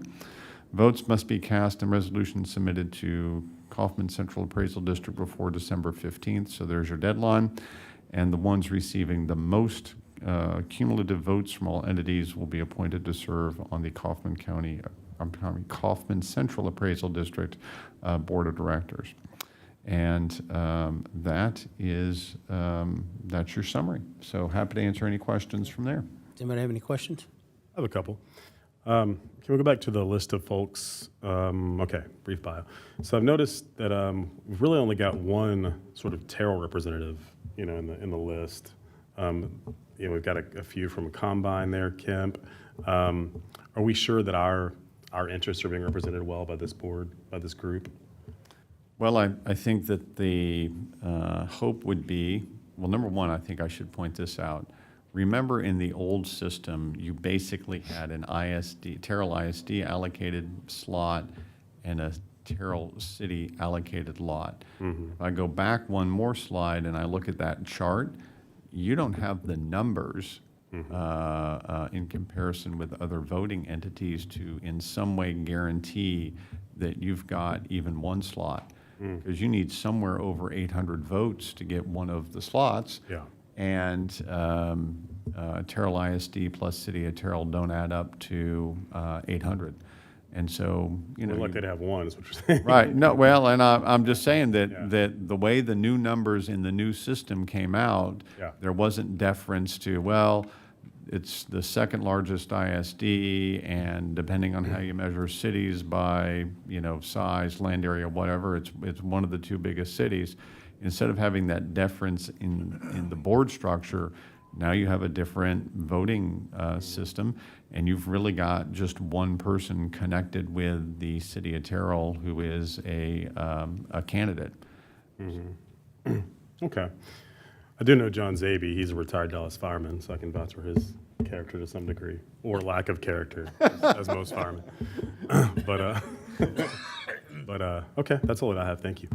[SPEAKER 11] Votes must be cast and resolutions submitted to Kaufman Central Appraisal District before December 15th, so there's your deadline. And the ones receiving the most cumulative votes from all entities will be appointed to serve on the Kaufman Central Appraisal District Board of Directors. And that's your summary. So happy to answer any questions from there.
[SPEAKER 1] Does anybody have any questions?
[SPEAKER 12] I have a couple. Can we go back to the list of folks? Okay, brief bio. So I've noticed that we've really only got one sort of Terrell representative, in the list. We've got a few from Combine there, Kemp. Are we sure that our interests are being represented well by this board, by this group?
[SPEAKER 11] Well, I think that the hope would be, well, number one, I think I should point this out. Remember, in the old system, you basically had an Terrell ISD allocated slot and a Terrell City allocated lot. Mm-hmm. If I go back one more slide and I look at that chart, you don't have the numbers in comparison with other voting entities to in some way guarantee that you've got even one slot. Because you need somewhere over 800 votes to get one of the slots. Yeah. And Terrell ISD plus City of Terrell don't add up to 800. And so,
[SPEAKER 12] We're lucky to have one, is what you're saying.
[SPEAKER 11] Right. No, well, and I'm just saying that the way the new numbers in the new system came out, there wasn't deference to, well, it's the second largest ISD, and depending on how you measure cities by, size, land area, whatever, it's one of the two biggest cities. Instead of having that deference in the board structure, now you have a different voting system, and you've really got just one person connected with the City of Terrell who is a candidate.
[SPEAKER 12] Mm-hmm. Okay. I do know John Zabie. He's a retired Dallas fireman, so I can vouch for his character to some degree, or lack of character, as most firemen. But okay, that's all that I have. Thank you.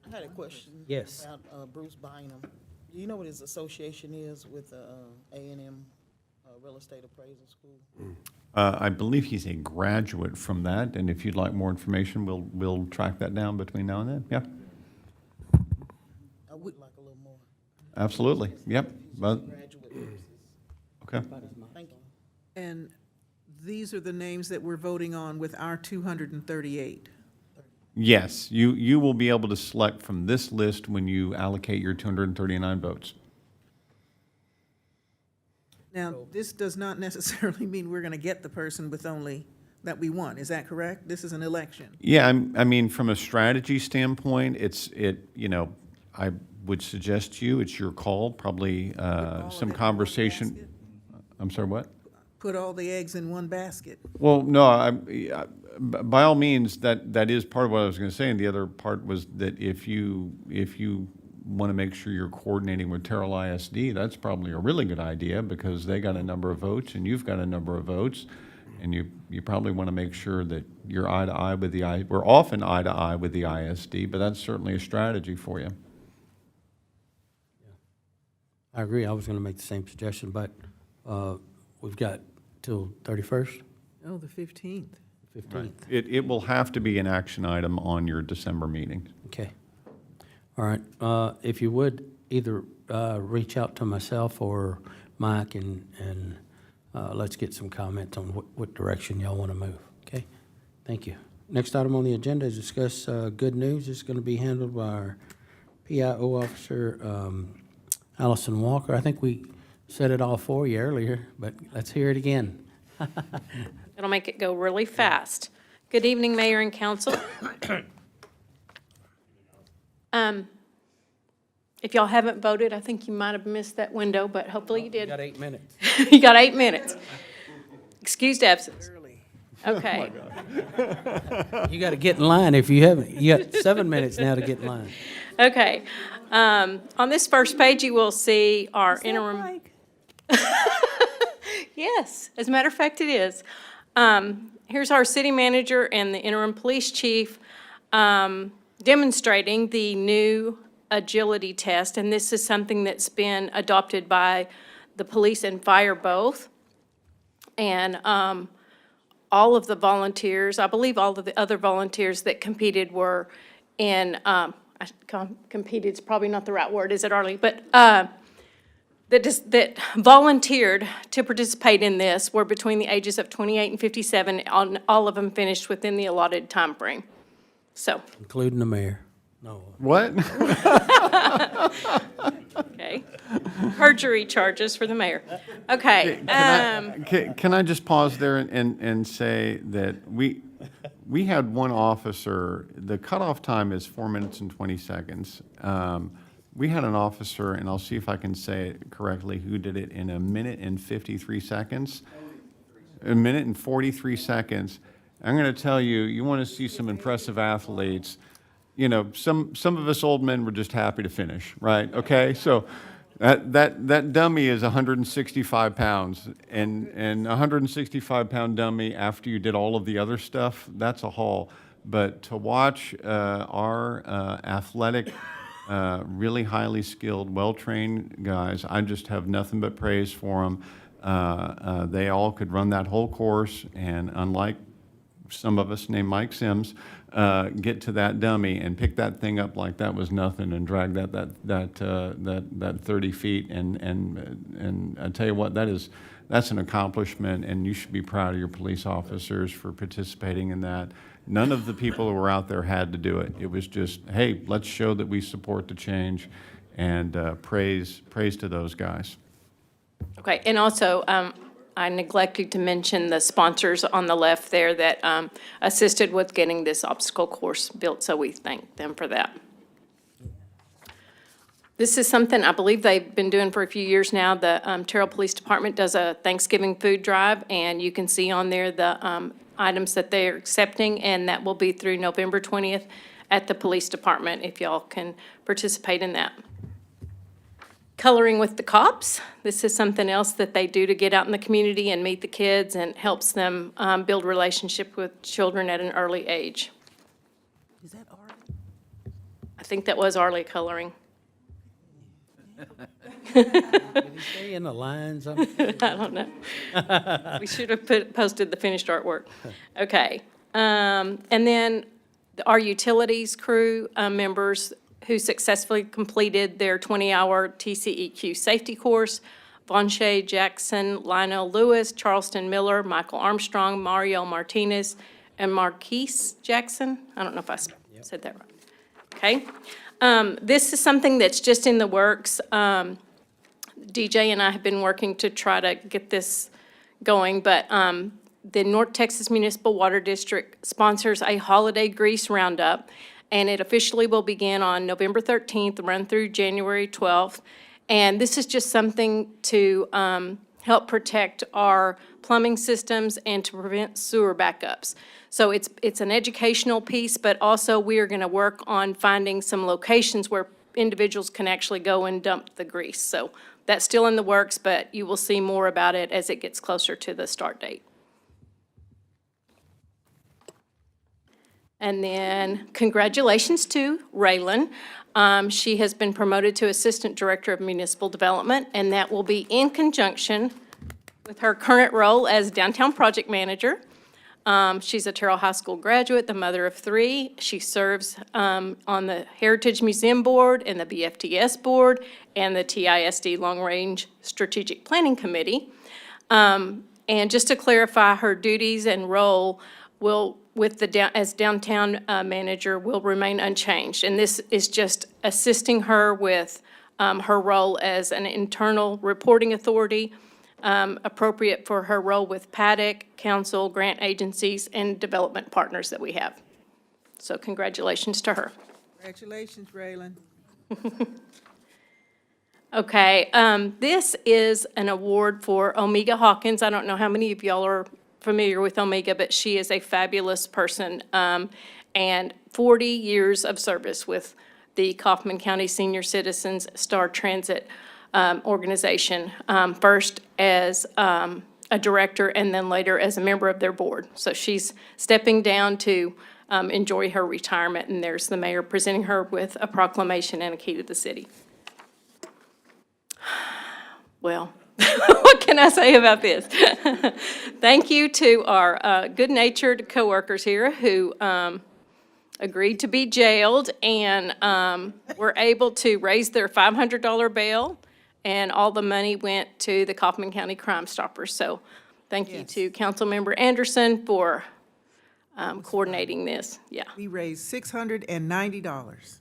[SPEAKER 5] I had a question.
[SPEAKER 1] Yes.
[SPEAKER 5] About Bruce Bynum. Do you know what his association is with A&M real estate appraisal school?
[SPEAKER 11] I believe he's a graduate from that, and if you'd like more information, we'll track that down between now and then. Yeah,
[SPEAKER 5] I would like a little more.
[SPEAKER 11] absolutely. Yep. But,
[SPEAKER 5] Graduate nurses.
[SPEAKER 11] okay.
[SPEAKER 5] Thank you.
[SPEAKER 4] And these are the names that we're voting on with our 238.
[SPEAKER 11] Yes, you will be able to select from this list when you allocate your 239 votes.
[SPEAKER 4] Now, this does not necessarily mean we're going to get the person with only that we want. Is that correct? This is an election.
[SPEAKER 11] Yeah, I mean, from a strategy standpoint, I would suggest to you, it's your call, probably
[SPEAKER 4] all of
[SPEAKER 11] some
[SPEAKER 4] it in one
[SPEAKER 11] conversation.
[SPEAKER 4] basket?
[SPEAKER 11] I'm sorry, what?
[SPEAKER 4] Put all the eggs in one basket.
[SPEAKER 11] Well, no, by all means, that is part of what I was going to say, and the other part was that if you want to make sure you're coordinating with Terrell ISD, that's probably a really good idea, because they got a number of votes and you've got a number of votes, and you probably want to make sure that you're eye to eye with we're often eye to eye with the ISD, but that's certainly a strategy for you.
[SPEAKER 1] I agree. I was going to make the same suggestion, but we've got till 31st,
[SPEAKER 4] Oh, the 15th.
[SPEAKER 1] 15th.
[SPEAKER 11] It will have to be an action item on your December meeting.
[SPEAKER 1] Okay. All right. If you would, either reach out to myself or Mike, and let's get some comments on what direction y'all want to move. Okay? Thank you. Next item on the agenda is discuss good news. It's going to be handled by our PIO officer, Allison Walker. I think we said it all for you earlier, but let's hear it again.
[SPEAKER 13] It'll make it go really fast. Good evening, Mayor and Council. If y'all haven't voted, I think you might have missed that window, but hopefully you did.
[SPEAKER 1] Got 8 minutes.
[SPEAKER 13] You got 8 minutes. Excused absence.
[SPEAKER 4] Early.
[SPEAKER 13] Okay.
[SPEAKER 1] You got to get in line if you haven't. You got 7 minutes now to get in line.
[SPEAKER 13] Okay. On this first page, you will see our interim.
[SPEAKER 4] Mike?
[SPEAKER 13] Yes, as a matter of fact, it is. Here's our city manager and the interim police chief demonstrating the new agility test, and this is something that's been adopted by the police and fire both. And all of the volunteers, I believe all of the other volunteers that competed were in, competed is probably not the right word, is it, Arlie? But that volunteered to participate in this were between the ages of 28 and 57. All of them finished within the allotted time frame. So,
[SPEAKER 1] Including the mayor. No.
[SPEAKER 11] What?
[SPEAKER 13] okay. Perjury charges for the mayor. Okay.
[SPEAKER 11] Can I just pause there and say that we had one officer, the cutoff time is 4 minutes and 20 seconds. We had an officer, and I'll see if I can say it correctly, who did it in 1 minute and 53 seconds. 1 minute and 43 seconds. I'm going to tell you, you want to see some impressive athletes. You know, some of us old men were just happy to finish, right? Okay, so that dummy is 165 pounds, and a 165-pound dummy after you did all of the other stuff, that's a haul. But to watch our athletic, really highly skilled, well-trained guys, I just have nothing but praise for them. They all could run that whole course, and unlike some of us named Mike Sims, get to that dummy and pick that thing up like that was nothing and drag that 30 feet. And I tell you what, that's an accomplishment, and you should be proud of your police officers for participating in that. None of the people who were out there had to do it. It was just, hey, let's show that we support the change, and praise to those guys.
[SPEAKER 13] Okay, and also, I neglected to mention the sponsors on the left there that assisted with getting this obstacle course built, so we thank them for that. This is something I believe they've been doing for a few years now. The Terrell Police Department does a Thanksgiving food drive, and you can see on there the items that they're accepting, and that will be through November 20th at the police department, if y'all can participate in that. Coloring with the Cops. This is something else that they do to get out in the community and meet the kids, and helps them build relationship with children at an early age.
[SPEAKER 4] Is that Arlie?
[SPEAKER 13] I think that was Arlie coloring.
[SPEAKER 1] Did he stay in the lines?
[SPEAKER 13] I don't know. We should have posted the finished artwork. Okay. And then our utilities crew members who successfully completed their 20-hour TCEQ safety course, Vonshay Jackson, Lionel Lewis, Charleston Miller, Michael Armstrong, Mario Martinez, and Marquise Jackson. I don't know if I said that right. Okay. This is something that's just in the works. DJ and I have been working to try to get this going, but the North Texas Municipal Water District sponsors a holiday grease roundup, and it officially will begin on November 13th, run through January 12th. And this is just something to help protect our plumbing systems and to prevent sewer backups. So it's an educational piece, but also we are going to work on finding some locations where individuals can actually go and dump the grease. So that's still in the works, but you will see more about it as it gets closer to the start date. And then congratulations to Raylan. She has been promoted to Assistant Director of Municipal Development, and that will be in conjunction with her current role as Downtown Project Manager. She's a Terrell High School graduate, the mother of 3. She serves on the Heritage Museum Board and the BFTS Board and the TISD Long Range Strategic Planning Committee. And just to clarify, her duties and role will, as downtown manager, will remain unchanged. And this is just assisting her with her role as an internal reporting authority, appropriate for her role with Paddock, council, grant agencies, and development partners that we have. So congratulations to her.
[SPEAKER 4] Congratulations, Raylan.
[SPEAKER 13] Okay, this is an award for Omega Hawkins. I don't know how many of y'all are familiar with Omega, but she is a fabulous person, and 40 years of service with the Kaufman County Senior Citizens Star Transit organization, first as a director and then later as a member of their board. So she's stepping down to enjoy her retirement, and there's the mayor presenting her with a proclamation and a key to the city. Well, what can I say about this? Thank you to our good-natured coworkers here who agreed to be jailed and were able to raise their $500 bail, and all the money went to the Kaufman County Crime Stoppers. So thank you to Councilmember Anderson for coordinating this. Yeah.
[SPEAKER 4] We raised $690.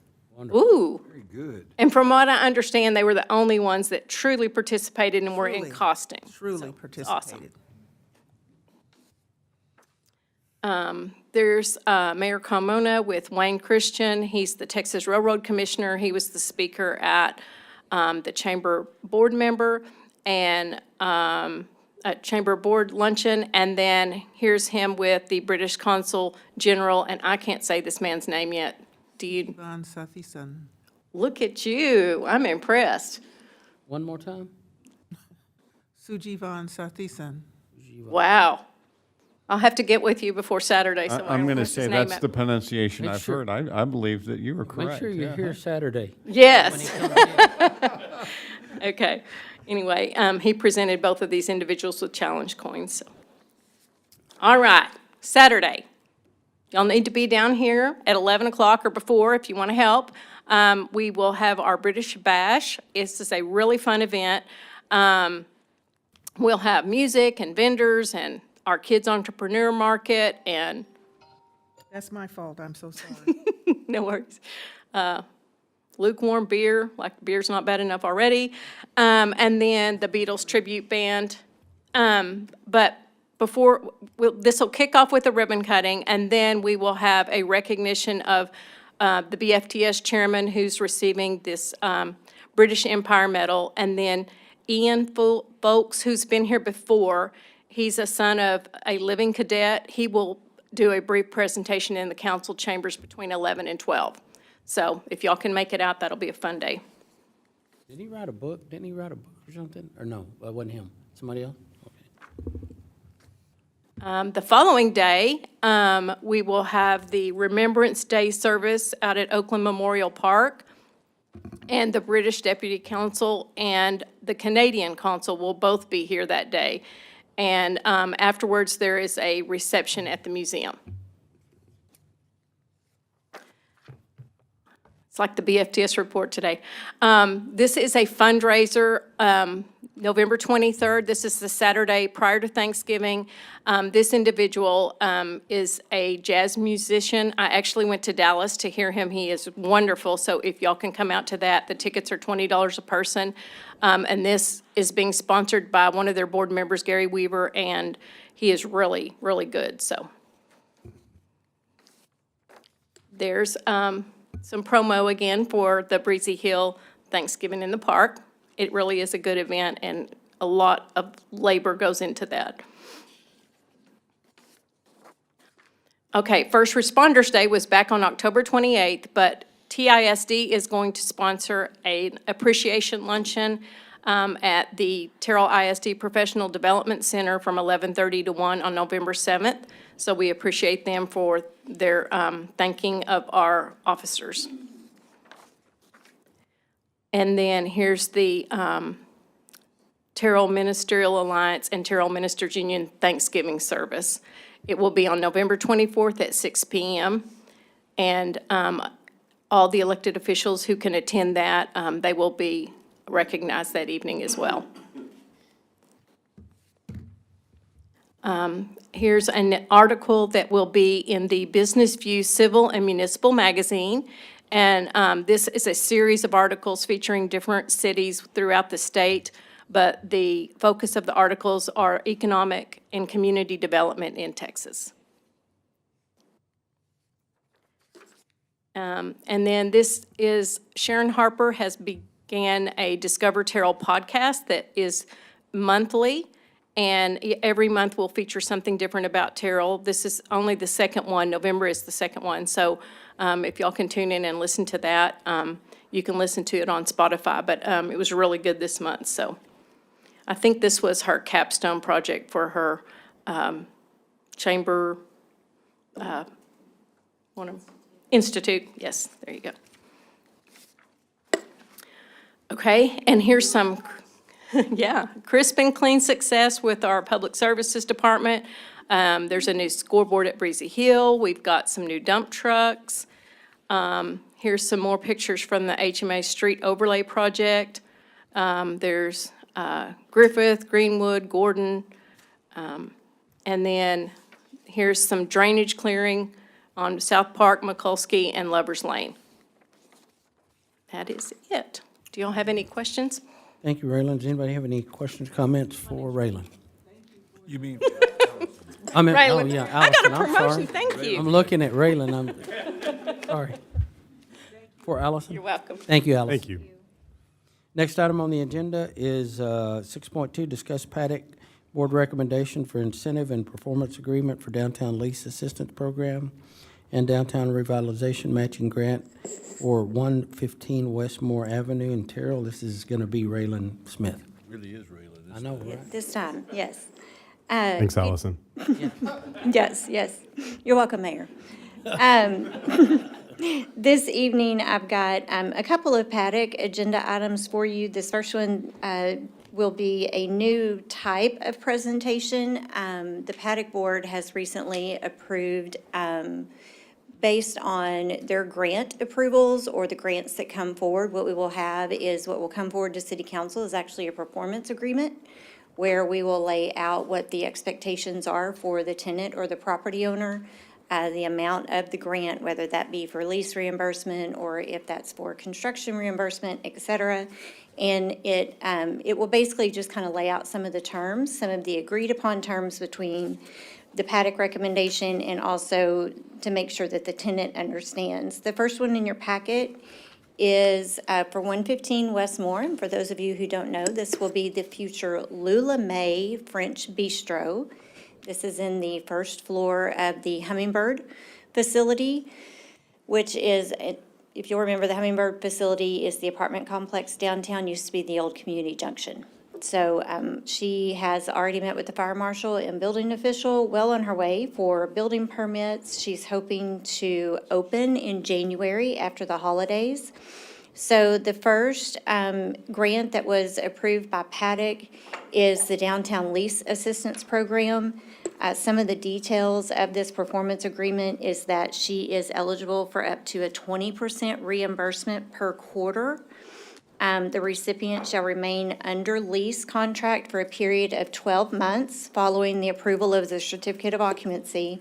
[SPEAKER 13] Ooh.
[SPEAKER 2] Very good.
[SPEAKER 13] And from what I understand, they were the only ones that truly participated and were in
[SPEAKER 4] Truly.
[SPEAKER 13] costing.
[SPEAKER 4] Truly
[SPEAKER 13] So,
[SPEAKER 4] participated.
[SPEAKER 13] awesome. There's Mayor Carmona with Wayne Christian. He's the Texas Railroad Commissioner. He was the speaker at the Chamber Board member and at Chamber Board luncheon. And then here's him with the British Consul General, and I can't say this man's name yet. Do you?
[SPEAKER 4] Van Sathisan.
[SPEAKER 13] Look at you. I'm impressed.
[SPEAKER 1] One more time?
[SPEAKER 4] Sujivan Sathisan.
[SPEAKER 13] Wow. I'll have to get with you before Saturday. so I
[SPEAKER 11] I'm
[SPEAKER 13] don't
[SPEAKER 11] going to
[SPEAKER 13] mess his
[SPEAKER 11] say
[SPEAKER 13] name
[SPEAKER 11] that's
[SPEAKER 13] up.
[SPEAKER 11] the pronunciation
[SPEAKER 1] Make
[SPEAKER 11] I've
[SPEAKER 1] sure-
[SPEAKER 11] heard. I believe that you were correct.
[SPEAKER 1] Make sure you're
[SPEAKER 11] yeah.
[SPEAKER 1] here Saturday.
[SPEAKER 13] Yes. Okay. Anyway, he presented both of these individuals with challenge coins. So. All right, Saturday. Y'all need to be down here at 11 o'clock or before if you want to help. We will have our British Bash. This is a really fun event. We'll have music and vendors and our Kids Entrepreneur Market and
[SPEAKER 4] That's my fault, I'm so sorry.
[SPEAKER 13] no worries. Lukewarm beer, like beer's not bad enough already. And then the Beatles tribute band. But before, this will kick off with a ribbon cutting, and then we will have a recognition of the BFTS chairman who's receiving this British Empire Medal, and then Ian Folks, who's been here before. He's a son of a living cadet. He will do a brief presentation in the council chambers between 11 and 12. So if y'all can make it out, that'll be a fun day.
[SPEAKER 1] Didn't he write a book? Didn't he write a book or something? Or no, that wasn't him. Somebody else? Okay.
[SPEAKER 13] The following day, we will have the Remembrance Day service out at Oakland Memorial Park. and the British Deputy Consul and the Canadian Consul will both be here that day. And afterwards, there is a reception at the museum. It's like the BFTS report today. This is a fundraiser, November 23rd. This is the Saturday prior to Thanksgiving. This individual is a jazz musician. I actually went to Dallas to hear him. He is wonderful. So if y'all can come out to that, the tickets are $20 a person. And this is being sponsored by one of their board members, Gary Weaver, and he is really, really good. So there's some promo again for the Breezy Hill Thanksgiving in the Park. It really is a good event, and a lot of labor goes into that. Okay, First Responders Day was back on October 28th, but TISD is going to sponsor an appreciation luncheon at the Terrell ISD Professional Development Center from 11:30 to 1 on November 7th. So we appreciate them for their thanking of our officers. And then here's the Terrell Ministerial Alliance and Terrell Ministers Union Thanksgiving service. It will be on November 24th at 6 p.m. And all the elected officials who can attend that, they will be recognized that evening as well. Here's an article that will be in the Business View Civil and Municipal Magazine. And this is a series of articles featuring different cities throughout the state, but the focus of the articles are economic and community development in Texas. And then this is, Sharon Harper has began a Discover Terrell podcast that is monthly. And every month we'll feature something different about Terrell. This is only the second one. November is the second one. So if y'all can tune in and listen to that, you can listen to it on Spotify. But it was really good this month. So I think this was her capstone project for her chamber institute. Yes, there you go. Okay, and here's some yeah, crisp and clean success with our Public Services Department. There's a new scoreboard at Breezy Hill. We've got some new dump trucks. Here's some more pictures from the HMA Street Overlay Project. There's Griffith, Greenwood, Gordon. And then here's some drainage clearing on South Park, Mikulski, and Lover's Lane. That is it. Do y'all have any questions?
[SPEAKER 1] Thank you, Raylan. Does anybody have any questions, comments for Raylan?
[SPEAKER 2] You mean,
[SPEAKER 1] I mean, oh,
[SPEAKER 13] Raylan.
[SPEAKER 1] yeah,
[SPEAKER 13] I got a
[SPEAKER 1] Allison, I'm
[SPEAKER 13] promotion,
[SPEAKER 1] sorry.
[SPEAKER 13] thank you.
[SPEAKER 1] I'm looking at Raylan, I'm sorry. For Allison?
[SPEAKER 13] You're welcome.
[SPEAKER 1] Thank you, Allison.
[SPEAKER 12] Thank you.
[SPEAKER 1] Next item on the agenda is 6.2, discuss Paddock Board recommendation for incentive and performance agreement for Downtown Lease Assistance Program and Downtown Revitalization Matching Grant for 115 Westmore Avenue in Terrell. This is going to be Raylan Smith.
[SPEAKER 2] really is Rayla.
[SPEAKER 1] I know, right?
[SPEAKER 8] This time, yes.
[SPEAKER 12] Thanks, Allison.
[SPEAKER 8] Yes, yes. You're welcome, Mayor. This evening, I've got a couple of Paddock agenda items for you. This first one will be a new type of presentation. The Paddock Board has recently approved, based on their grant approvals or the grants that come forward, what will come forward to City Council is actually a performance agreement where we will lay out what the expectations are for the tenant or the property owner, the amount of the grant, whether that be for lease reimbursement or if that's for construction reimbursement, et cetera. And it will basically just kind of lay out some of the terms, some of the agreed upon terms between the Paddock recommendation and also to make sure that the tenant understands. The first one in your packet is for 115 Westmore. And for those of you who don't know, this will be the future Lula May French Bistro. This is in the first floor of the Hummingbird facility, which is, if you'll remember, the Hummingbird facility is the apartment complex downtown, used to be the old community junction. So she has already met with the fire marshal and building official, well on her way for building permits. She's hoping to open in January after the holidays.
[SPEAKER 6] So the first grant that was approved by Paddock is the Downtown Lease Assistance Program. Some of the details of this performance agreement is that she is eligible for up to a 20% reimbursement per quarter. The recipient shall remain under lease contract for a period of 12 months following the approval of the certificate of occupancy.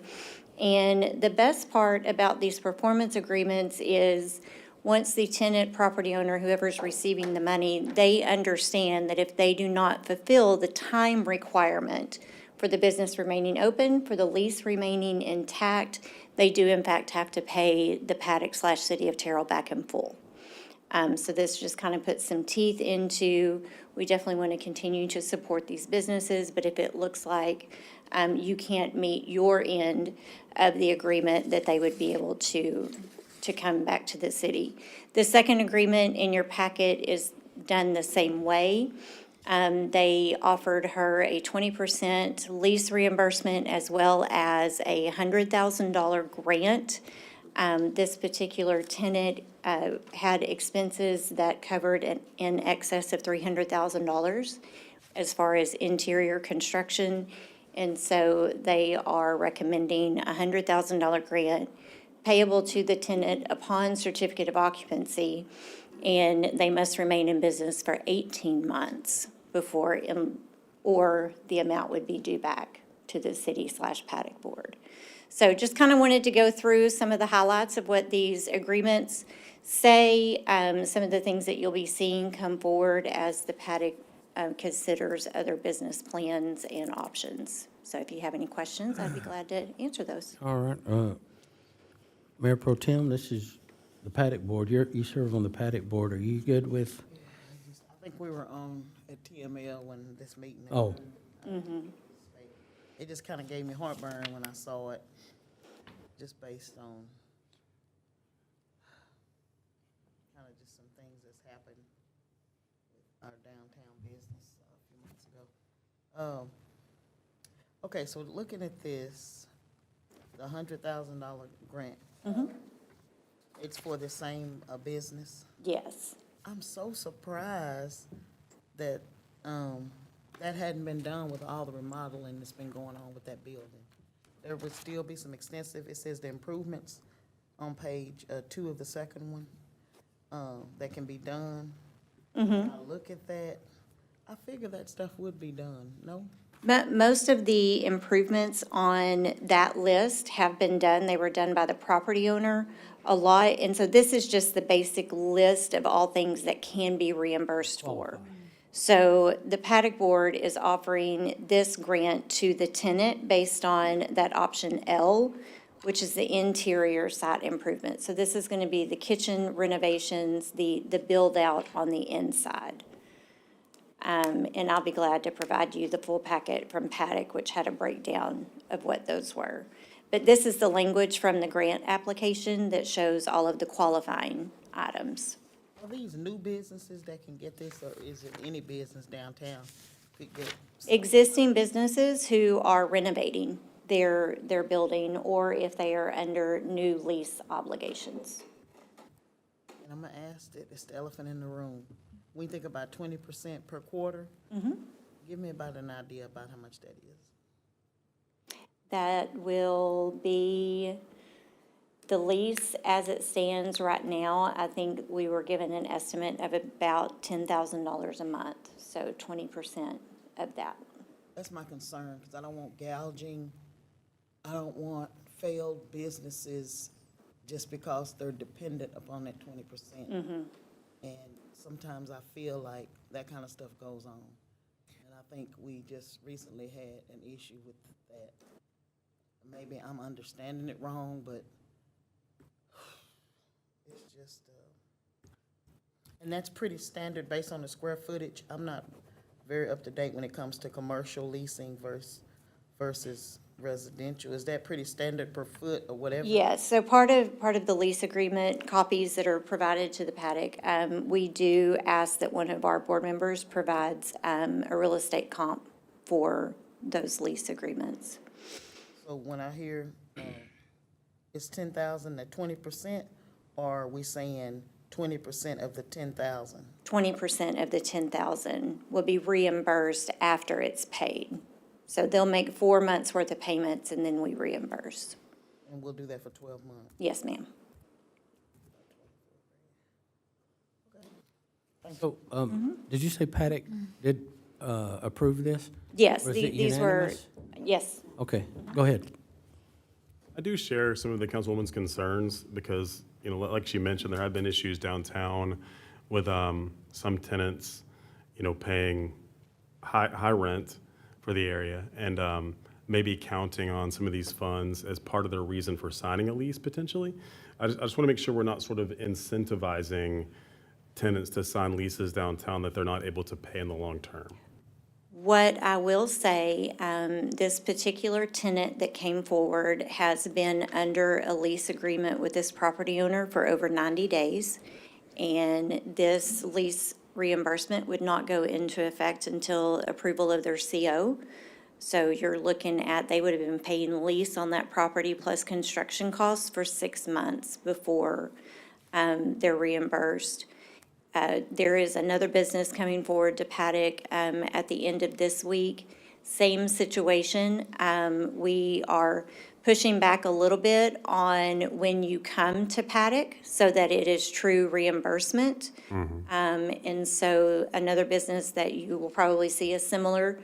[SPEAKER 6] And the best part about these performance agreements is once the tenant, property owner, whoever's receiving the money, they understand that if they do not fulfill the time requirement for the business remaining open, for the lease remaining intact, they do in fact have to pay the Paddock/City of Terrell back in full. So this just kind of puts some teeth into, we definitely want to continue to support these businesses, but if it looks like you can't meet your end of the agreement, that they would be able to come back to the city. The second agreement in your packet is done the same way. They offered her a 20% lease reimbursement as well as a $100,000 grant. This particular tenant had expenses that covered in excess of $300,000 as far as interior construction. And so they are recommending a $100,000 grant payable to the tenant upon certificate of occupancy, and they must remain in business for 18 months before, or the amount would be due back to the city/Paddock Board. So just kind of wanted to go through some of the highlights of what these agreements say, some of the things that you'll be seeing come forward as the Paddock considers other business plans and options. So if you have any questions, I'd be glad to answer those.
[SPEAKER 1] All right, Mayor Pro Tem, this is the Paddock Board. You serve on the Paddock Board. Are you good with?
[SPEAKER 5] I think we were on at TML when this meeting.
[SPEAKER 1] Oh.
[SPEAKER 5] It just kind of gave me heartburn when I saw it, just based on kind of just some things that's happened with our downtown business a few months ago. Okay, so looking at this, the $100,000 grant, it's for the same business.
[SPEAKER 6] Yes.
[SPEAKER 5] I'm so surprised that that hadn't been done with all the remodeling that's been going on with that building. There would still be some extensive, it says the improvements on page 2 of the second one that can be done. I look at that, I figure that stuff would be done, no?
[SPEAKER 6] Most of the improvements on that list have been done. They were done by the property owner a lot. And so this is just the basic list of all things that can be reimbursed for. So the Paddock Board is offering this grant to the tenant based on that option L, which is the interior site improvement. So this is going to be the kitchen renovations, the build out on the inside. And I'll be glad to provide you the full packet from Paddock, which had a breakdown of what those were. But this is the language from the grant application that shows all of the qualifying items.
[SPEAKER 5] Are these new businesses that can get this, or is it any business downtown could get?
[SPEAKER 6] Existing businesses who are renovating their building, or if they are under new lease obligations.
[SPEAKER 5] And I'm gonna ask it, it's the elephant in the room. We think about 20% per quarter. Give me about an idea about how much that is.
[SPEAKER 6] That will be the lease as it stands right now. I think we were given an estimate of about $10,000 a month, so 20% of that.
[SPEAKER 5] That's my concern, because I don't want gouging. I don't want failed businesses just because they're dependent upon that 20%. And sometimes I feel like that kind of stuff goes on. And I think we just recently had an issue with that. Maybe I'm understanding it wrong, but it's just, and that's pretty standard based on the square footage. I'm not very up to date when it comes to commercial leasing versus residential. Is that pretty standard per foot or whatever?
[SPEAKER 6] Yes, so part of the lease agreement, copies that are provided to the Paddock, we do ask that one of our board members provides a real estate comp for those lease agreements.
[SPEAKER 5] So when I hear it's 10,000 at 20%, or are we saying 20% of the 10,000.
[SPEAKER 14] 20% of the 10,000 will be reimbursed after it's paid. So they'll make 4 months' worth of payments, and then we reimburse.
[SPEAKER 5] And we'll do that for 12 months.
[SPEAKER 14] Yes, ma'am.
[SPEAKER 1] So, did you say Paddock did approve this?
[SPEAKER 14] Yes,
[SPEAKER 1] Or is it
[SPEAKER 14] these were,
[SPEAKER 1] unanimous?
[SPEAKER 14] yes.
[SPEAKER 1] Okay, go ahead.
[SPEAKER 12] I do share some of the councilwoman's concerns because, you know, like she mentioned, there have been issues downtown with some tenants, you know, paying high rent for the area and maybe counting on some of these funds as part of their reason for signing a lease potentially. I just want to make sure we're not sort of incentivizing tenants to sign leases downtown that they're not able to pay in the long term.
[SPEAKER 14] What I will say, this particular tenant that came forward has been under a lease agreement with this property owner for over 90 days. And this lease reimbursement would not go into effect until approval of their CO. So you're looking at, they would have been paying lease on that property plus construction costs for 6 months before they're reimbursed. There is another business coming forward to Paddock at the end of this week. Same situation. We are pushing back a little bit on when you come to Paddock so that it is true reimbursement. And so another business that you will probably see a similar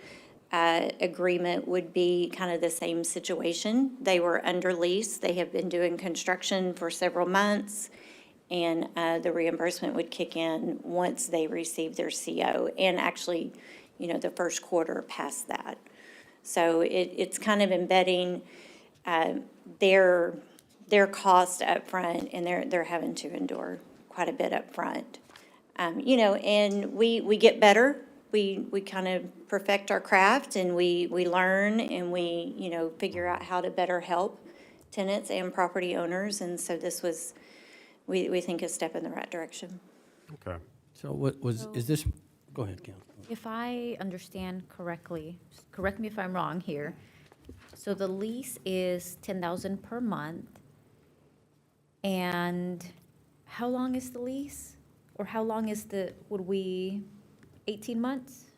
[SPEAKER 14] agreement would be kind of the same situation. They were under lease. They have been doing construction for several months. And the reimbursement would kick in once they receive their CO, and actually, you know, the first quarter past that. So it's kind of embedding their cost up front, and they're having to endure quite a bit up front. You know, and we get better. We kind of perfect our craft, and we learn, and we, you know, figure out how to better help tenants and property owners. And so this was, we think, a step in the right direction.
[SPEAKER 12] Okay.
[SPEAKER 1] So is this, go ahead, Council.
[SPEAKER 6] If I understand correctly, correct me if I'm wrong here. So the lease is 10,000 per month. And how long is the lease? Or how long is 18 months?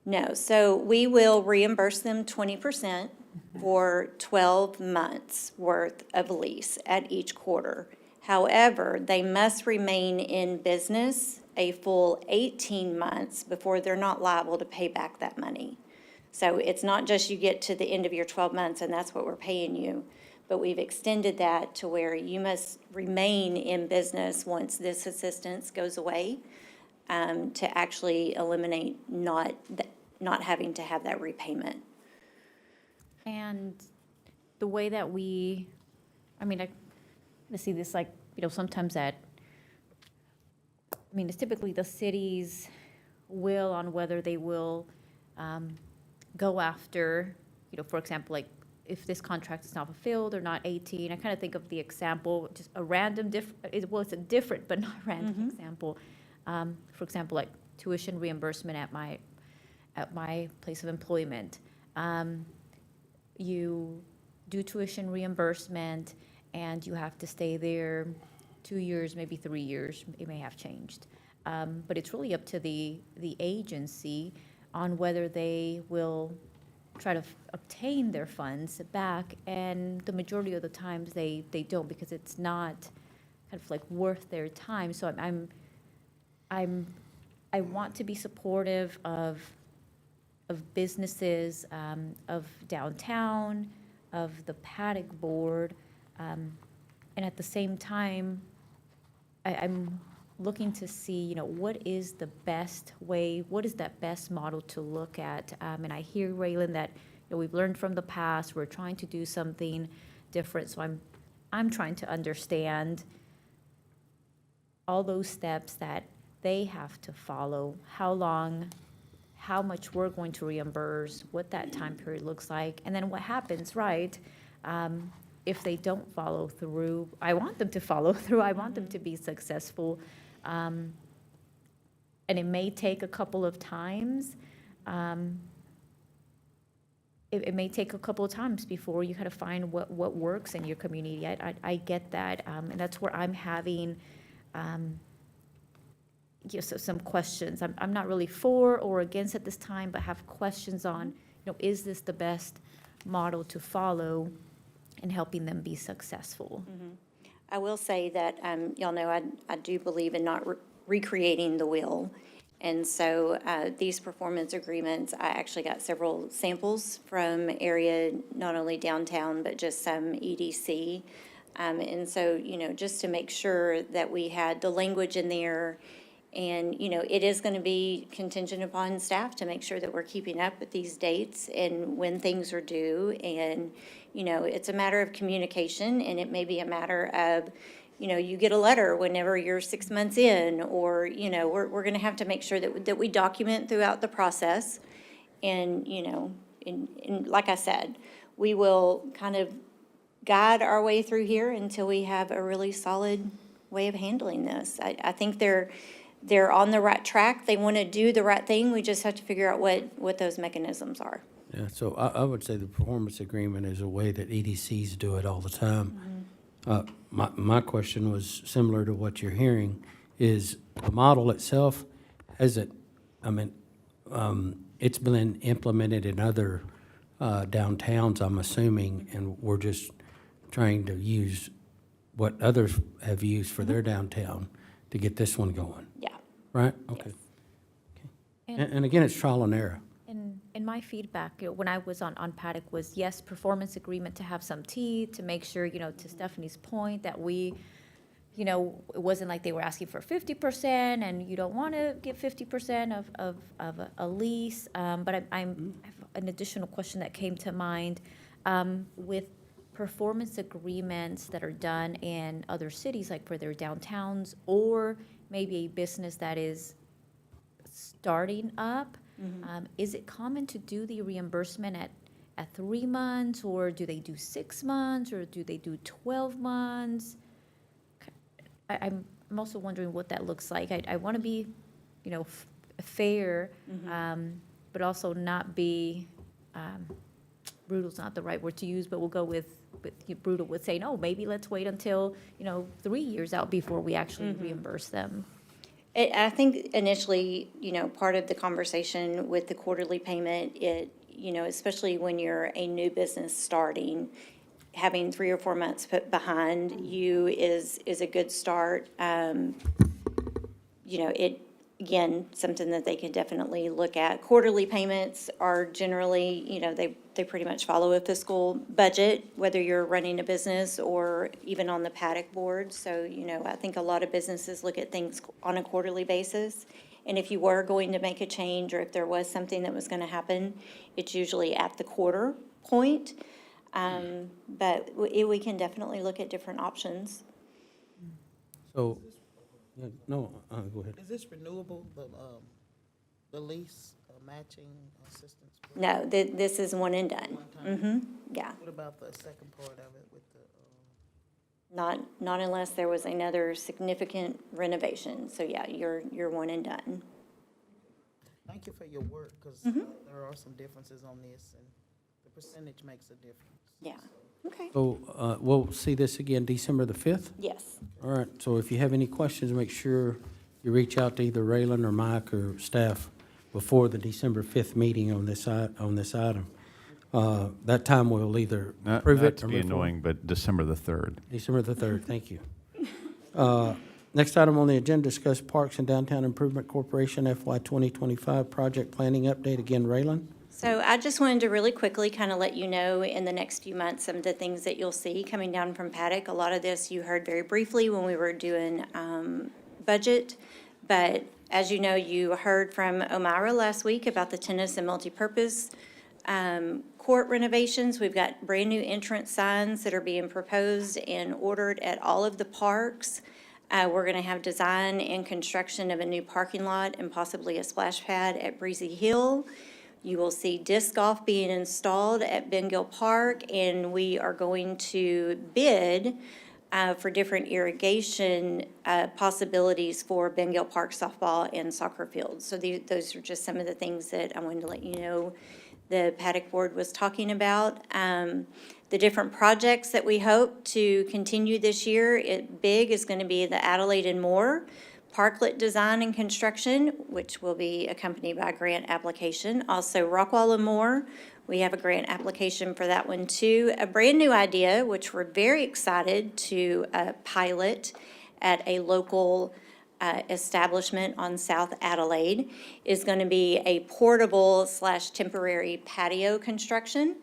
[SPEAKER 14] No, so we will reimburse them 20% for 12 months' worth of lease at each quarter. However, they must remain in business a full 18 months before they're not liable to pay back that money. So it's not just you get to the end of your 12 months and that's what we're paying you, but we've extended that to where you must remain in business once this assistance goes away, to actually eliminate not having to have that repayment.
[SPEAKER 6] And the way that I see this like, you know, sometimes it's typically the city's will on whether they will go after, you know, for example, like if this contract is not fulfilled or not 18. I kind of think of the example, just a random it's a different but not random example. For example, like tuition reimbursement at my place of employment. You do tuition reimbursement and you have to stay there 2 years, maybe 3 years. It may have changed. But it's really up to the agency on whether they will try to obtain their funds back. And the majority of the times they don't, because it's not kind of like worth their time. So I want to be supportive of businesses, of downtown, of the Paddock Board, and at the same time, I'm looking to see, you know, what is the best way, what is that best model to look at? And I hear, Raylan, that, you know, we've learned from the past, we're trying to do something different, so I'm trying to understand all those steps that they have to follow, how long, how much we're going to reimburse, what that time period looks like, and then what happens, right? If they don't follow through, I want them to follow through, I want them to be successful. And it may take a couple of times. It may take a couple of times before you kind of find what works in your community. I get that, and that's where I'm having some questions. I'm not really for or against at this time, but have questions on, is this the best model to follow in helping them be successful?
[SPEAKER 14] I will say that, y'all know, I do believe in not recreating the wheel. And so these performance agreements, I actually got several samples from area, not only downtown, but just some EDC. And so, just to make sure that we had the language in there. And, it is going to be contingent upon staff to make sure that we're keeping up with these dates and when things are due. And, it's a matter of communication, and it may be a matter of, you get a letter whenever you're 6 months in, or, we're going to have to make sure that we document throughout the process. And, and like I said, we will kind of guide our way through here until we have a really solid way of handling this. I think they're on the right track. They want to do the right thing. We just have to figure out what those mechanisms are.
[SPEAKER 1] Yeah, so I would say the performance agreement is a way that EDCs do it all the time. My question was similar to what you're hearing, is the model itself, it's been implemented in other downtowns, I'm assuming, and we're just trying to use what others have used for their downtown to get this one going,
[SPEAKER 14] Yeah.
[SPEAKER 1] right? Okay. And again, it's trial and error.
[SPEAKER 6] And my feedback, when I was on Paddock, was yes, performance agreement to have some teeth, to make sure, to Stephanie's point, that we, it wasn't like they were asking for 50% and you don't want to give 50% of a lease. But I have an additional question that came to mind. With performance agreements that are done in other cities, like for their downtowns, or maybe a business that is starting up, is it common to do the reimbursement at 3 months, or do they do 6 months, or do they do 12 months? I'm also wondering what that looks like. I want to be, fair, but also not be, brutal's not the right word to use, but we'll go with brutal with saying, oh, maybe let's wait until, 3 years out before we actually reimburse them.
[SPEAKER 14] I think initially, part of the conversation with the quarterly payment, especially when you're a new business starting, having 3 or 4 months put behind you is a good start. Again, something that they can definitely look at. Quarterly payments are generally, they pretty much follow a fiscal budget, whether you're running a business or even on the Paddock board. So, I think a lot of businesses look at things on a quarterly basis. And if you were going to make a change, or if there was something that was going to happen, it's usually at the quarter point. But we can definitely look at different options.
[SPEAKER 1] So, no, go ahead.
[SPEAKER 5] Is this renewable, the lease, matching assistance?
[SPEAKER 14] No, this is one and done. Yeah.
[SPEAKER 5] What about the second part of it with the?
[SPEAKER 14] Not unless there was another significant renovation. So yeah, you're one and done.
[SPEAKER 5] Thank you for your work, because there are some differences on this, and the percentage makes a difference.
[SPEAKER 14] Yeah. Okay.
[SPEAKER 1] So we'll see this again December the 5th?
[SPEAKER 14] Yes.
[SPEAKER 1] All right, so if you have any questions, make sure you reach out to either Raylan or Mike or staff before the December 5th meeting on this item. That time we'll either approve
[SPEAKER 11] Not
[SPEAKER 1] it
[SPEAKER 11] to
[SPEAKER 1] or
[SPEAKER 11] be
[SPEAKER 1] move forward.
[SPEAKER 11] annoying, but December the 3rd.
[SPEAKER 1] December the 3rd, thank you. Next item on the agenda, discuss Parks and Downtown Improvement Corporation FY 2025 project planning update. Again, Raylan?
[SPEAKER 14] So I just wanted to really quickly kind of let you know in the next few months some of the things that you'll see coming down from Paddock. A lot of this you heard very briefly when we were doing budget. But as you know, you heard from O'Mara last week about the tennis and multipurpose court renovations. We've got brand-new entrance signs that are being proposed and ordered at all of the parks. We're going to have design and construction of a new parking lot and possibly a splash pad at Breezy Hill. You will see disc golf being installed at Bengill Park, and we are going to bid for different irrigation possibilities for Bengill Park softball and soccer fields. So those are just some of the things that I wanted to let you know the Paddock Board was talking about. The different projects that we hope to continue this year, big is going to be the Adelaide and Moore Parklet Design and Construction, which will be accompanied by a grant application. Also, Rockwall and Moore, we have a grant application for that one too. A brand-new idea, which we're very excited to pilot at a local establishment on South Adelaide, is going to be a portable / temporary patio construction.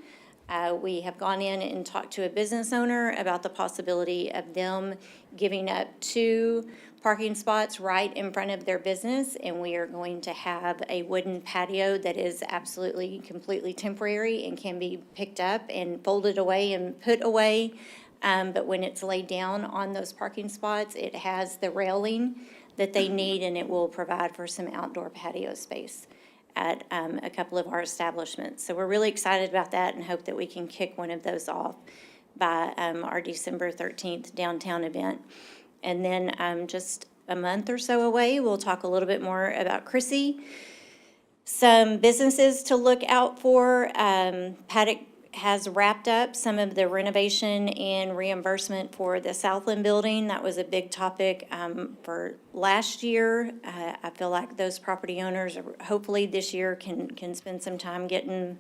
[SPEAKER 14] We have gone in and talked to a business owner about the possibility of them giving up 2 parking spots right in front of their business, and we are going to have a wooden patio that is absolutely, completely temporary and can be picked up and folded away and put away. But when it's laid down on those parking spots, it has the railing that they need, and it will provide for some outdoor patio space at a couple of our establishments. So we're really excited about that and hope that we can kick one of those off by our December 13th downtown event. And then just a month or so away, we'll talk a little bit more about Chrissy. Some businesses to look out for. Paddock has wrapped up some of the renovation and reimbursement for the Southland building. That was a big topic for last year. I feel like those property owners hopefully this year can spend some time getting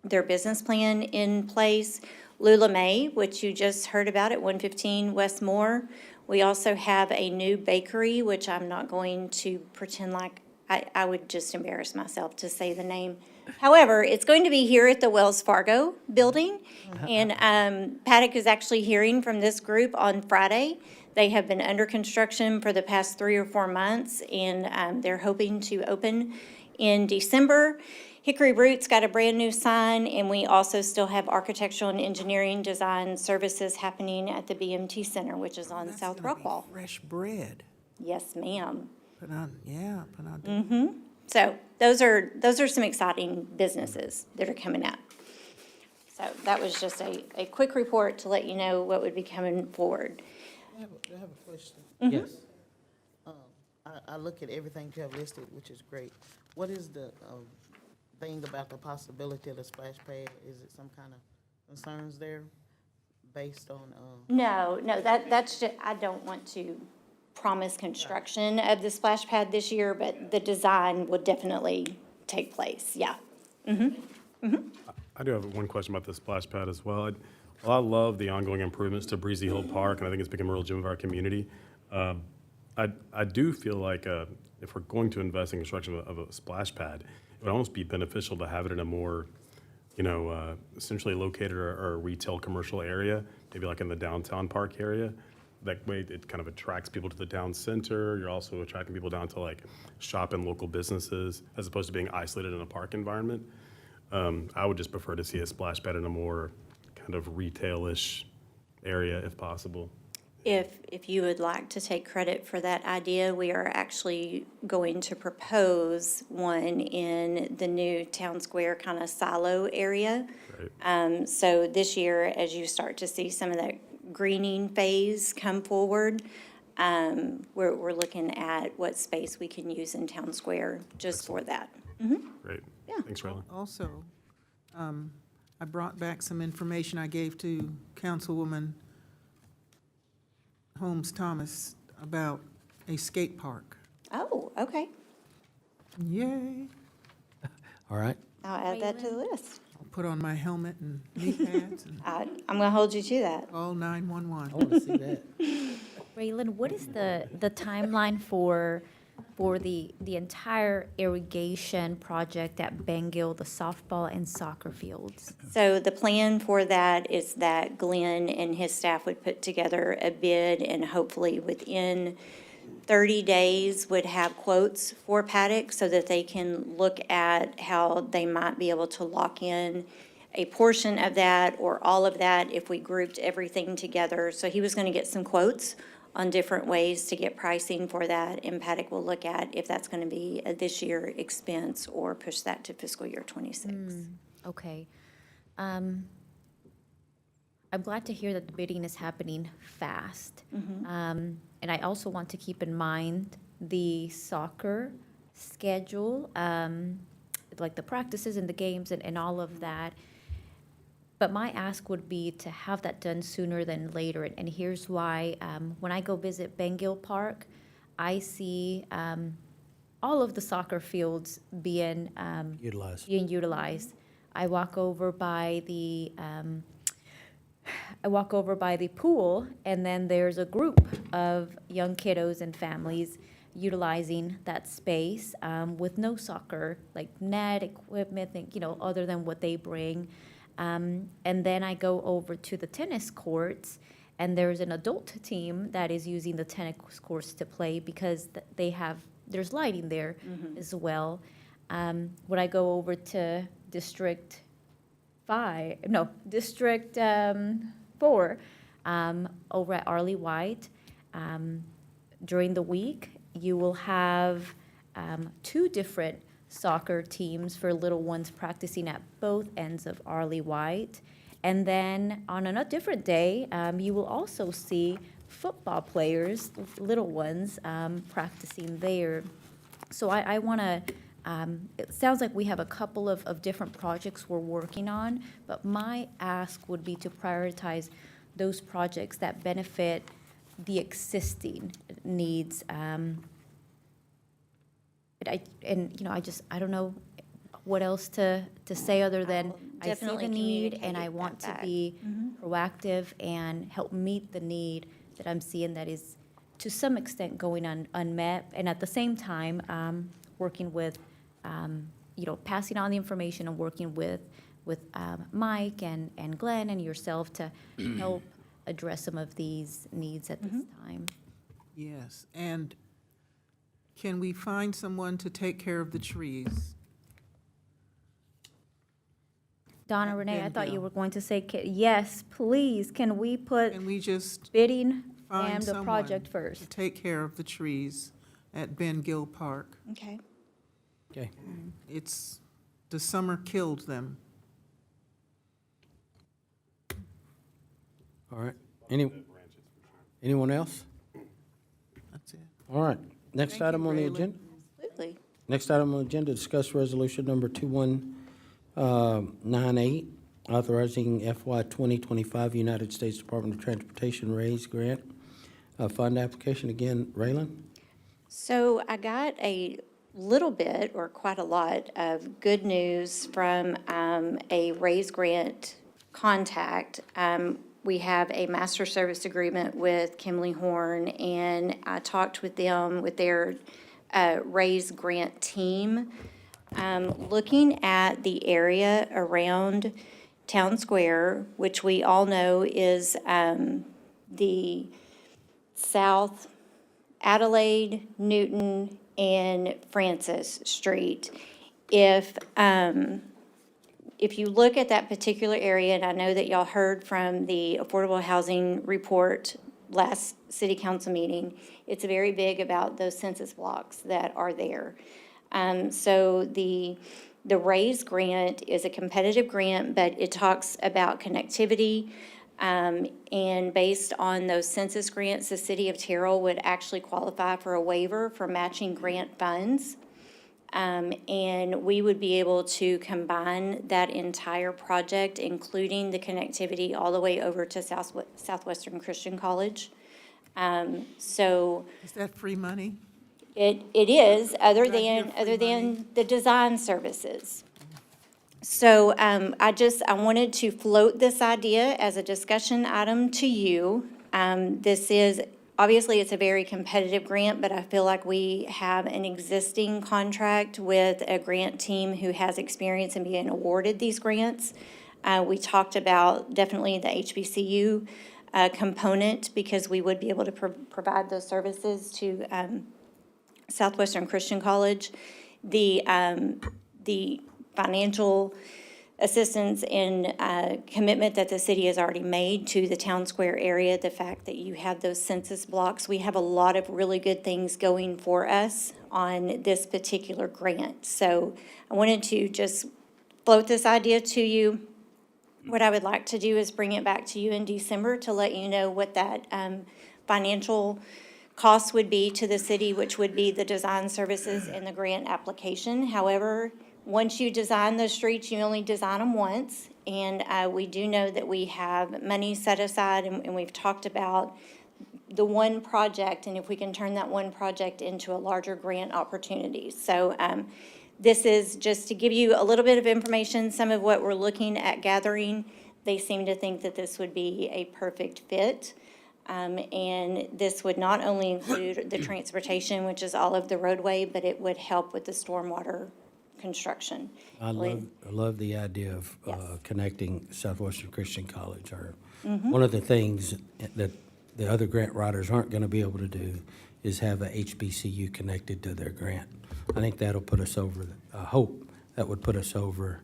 [SPEAKER 14] their business plan in place. Lula May, which you just heard about at 115 West Moore. We also have a new bakery, which I'm not going to pretend like I would just embarrass myself to say the name. However, it's going to be here at the Wells Fargo building, and Paddock is actually hearing from this group on Friday. They have been under construction for the past 3 or 4 months, and they're hoping to open in December. Hickory Roots got a brand-new sign, and we also still have architectural and engineering design services happening at the BMT Center, which is on
[SPEAKER 4] That's
[SPEAKER 14] South
[SPEAKER 4] gonna be
[SPEAKER 14] Rockwall.
[SPEAKER 4] fresh bread.
[SPEAKER 14] Yes, ma'am.
[SPEAKER 4] Put on.
[SPEAKER 14] So those are some exciting businesses that are coming up. So that was just a quick report to let you know what would be coming forward.
[SPEAKER 5] I have a question.
[SPEAKER 1] Yes.
[SPEAKER 5] I look at everything you have listed, which is great. What is the thing about the possibility of the splash pad? Is it some kind of concerns there based on?
[SPEAKER 14] No, that's just, I don't want to promise construction of the splash pad this year, but the design will definitely take place, yeah.
[SPEAKER 12] I do have one question about the splash pad as well. I love the ongoing improvements to Breezy Hill Park, and I think it's become a real gem of our community. I do feel like if we're going to invest in construction of a splash pad, it would almost be beneficial to have it in a more, centrally located or retail commercial area, maybe like in the downtown park area. That way, it kind of attracts people to the town center. You're also attracting people down to like shop in local businesses, as opposed to being isolated in a park environment. I would just prefer to see a splash pad in a more kind of retail-ish area if possible.
[SPEAKER 14] If you would like to take credit for that idea, we are actually going to propose one in the new town square kind of silo area.
[SPEAKER 12] Right.
[SPEAKER 14] So this year, as you start to see some of that greening phase come forward, we're looking at what space we can use in town square just for that.
[SPEAKER 12] Great.
[SPEAKER 14] Yeah.
[SPEAKER 12] Thanks, Riley.
[SPEAKER 4] Also, I brought back some information I gave to Councilwoman Holmes Thomas about a skate park.
[SPEAKER 14] Oh, okay.
[SPEAKER 4] Yay.
[SPEAKER 1] All right.
[SPEAKER 14] I'll add that to the list.
[SPEAKER 4] I'll put on my helmet and knee pads and
[SPEAKER 14] I'm gonna hold you to that.
[SPEAKER 4] all 911.
[SPEAKER 1] I want to see that.
[SPEAKER 6] Raylan, what is the timeline for the entire irrigation project at Bengill, the softball and soccer fields?
[SPEAKER 14] So the plan for that is that Glenn and his staff would put together a bid, and hopefully within 30 days would have quotes for Paddock so that they can look at how they might be able to lock in a portion of that or all of that if we grouped everything together. So he was going to get some quotes on different ways to get pricing for that, and Paddock will look at if that's going to be a this year expense or push that to fiscal year '26.
[SPEAKER 6] Okay. I'm glad to hear that the bidding is happening fast. And I also want to keep in mind the soccer schedule, like the practices and the games and all of that. But my ask would be to have that done sooner than later. And here's why. When I go visit Bengill Park, I see all of the soccer fields being utilized. I walk over by the pool, and then there's a group of young kiddos and families utilizing that space with no soccer, like net equipment, other than what they bring. And then I go over to the tennis courts, and there's an adult team that is using the tennis courts to play because there's lighting there as well. When I go over to District 4, over at Arlie White, during the week, you will have 2 different soccer teams for little ones practicing at both ends of Arlie White. And then on a different day, you will also see football players, little ones, practicing there. So I want to, it sounds like we have a couple of different projects we're working on, but my ask would be to prioritize those projects that benefit the existing needs. I don't know what else to say other than I see the
[SPEAKER 14] definitely
[SPEAKER 6] need and
[SPEAKER 14] communicate
[SPEAKER 6] I want
[SPEAKER 14] that
[SPEAKER 6] to
[SPEAKER 14] back.
[SPEAKER 6] be proactive and help meet the need that I'm seeing that is to some extent going unmet. And at the same time, working with, passing on the information and working with Mike and Glenn and yourself to help address some of these needs at this time.
[SPEAKER 4] Yes, and can we find someone to take care of the trees?
[SPEAKER 6] Donna Renee, I thought you were going to say, yes, please, can we put
[SPEAKER 4] Can we just
[SPEAKER 6] bidding
[SPEAKER 4] find
[SPEAKER 6] and the
[SPEAKER 4] someone
[SPEAKER 6] project
[SPEAKER 4] to
[SPEAKER 6] first?
[SPEAKER 4] take care of the trees at Ben Gill Park?
[SPEAKER 8] Okay.
[SPEAKER 1] Okay.
[SPEAKER 4] The summer killed them.
[SPEAKER 1] All right. Anyone else?
[SPEAKER 4] That's it.
[SPEAKER 1] All right. Next
[SPEAKER 4] Thank you,
[SPEAKER 1] item on the
[SPEAKER 4] Raylan.
[SPEAKER 1] agenda.
[SPEAKER 8] Absolutely.
[SPEAKER 1] Next item on the agenda, discuss resolution number 2198, authorizing FY 2025 United States Department of Transportation RAISE grant fund application. Again, Raylan?
[SPEAKER 14] So I got a little bit, or quite a lot, of good news from a RAISE grant contact. We have a master service agreement with Kimley Horn, and I talked with them, with their RAISE grant team. Looking at the area around Town Square, which we all know is the South Adelaide, Newton, and Francis Street. If you look at that particular area, and I know that y'all heard from the Affordable Housing Report last city council meeting, it's very big about those census blocks that are there. So the RAISE grant is a competitive grant, but it talks about connectivity. And based on those census grants, the city of Terrell would actually qualify for a waiver for matching grant funds. And we would be able to combine that entire project, including the connectivity all the way over to Southwestern Christian College. So
[SPEAKER 4] Is that free money?
[SPEAKER 14] it is, other
[SPEAKER 4] Did I hear
[SPEAKER 14] than
[SPEAKER 4] free money?
[SPEAKER 14] the design services. So I wanted to float this idea as a discussion item to you. This is, obviously, it's a very competitive grant, but I feel like we have an existing contract with a grant team who has experience in being awarded these grants. We talked about definitely the HBCU component, because we would be able to provide those services to Southwestern Christian College. The financial assistance and commitment that the city has already made to the Town Square area, the fact that you have those census blocks, we have a lot of really good things going for us on this particular grant. So I wanted to just float this idea to you. What I would like to do is bring it back to you in December to let you know what that financial cost would be to the city, which would be the design services and the grant application. However, once you design those streets, you only design them once. And we do know that we have money set aside, and we've talked about the one project, and if we can turn that one project into a larger grant opportunity. So this is just to give you a little bit of information, some of what we're looking at gathering. They seem to think that this would be a perfect fit. And this would not only include the transportation, which is all of the roadway, but it would help with the stormwater construction.
[SPEAKER 1] I love the idea of
[SPEAKER 14] Yes.
[SPEAKER 1] connecting Southwestern Christian College.
[SPEAKER 14] Mm-hmm.
[SPEAKER 1] One of the things that the other grant writers aren't going to be able to do is have a HBCU connected to their grant. I think that'll put us over, I hope that would put us over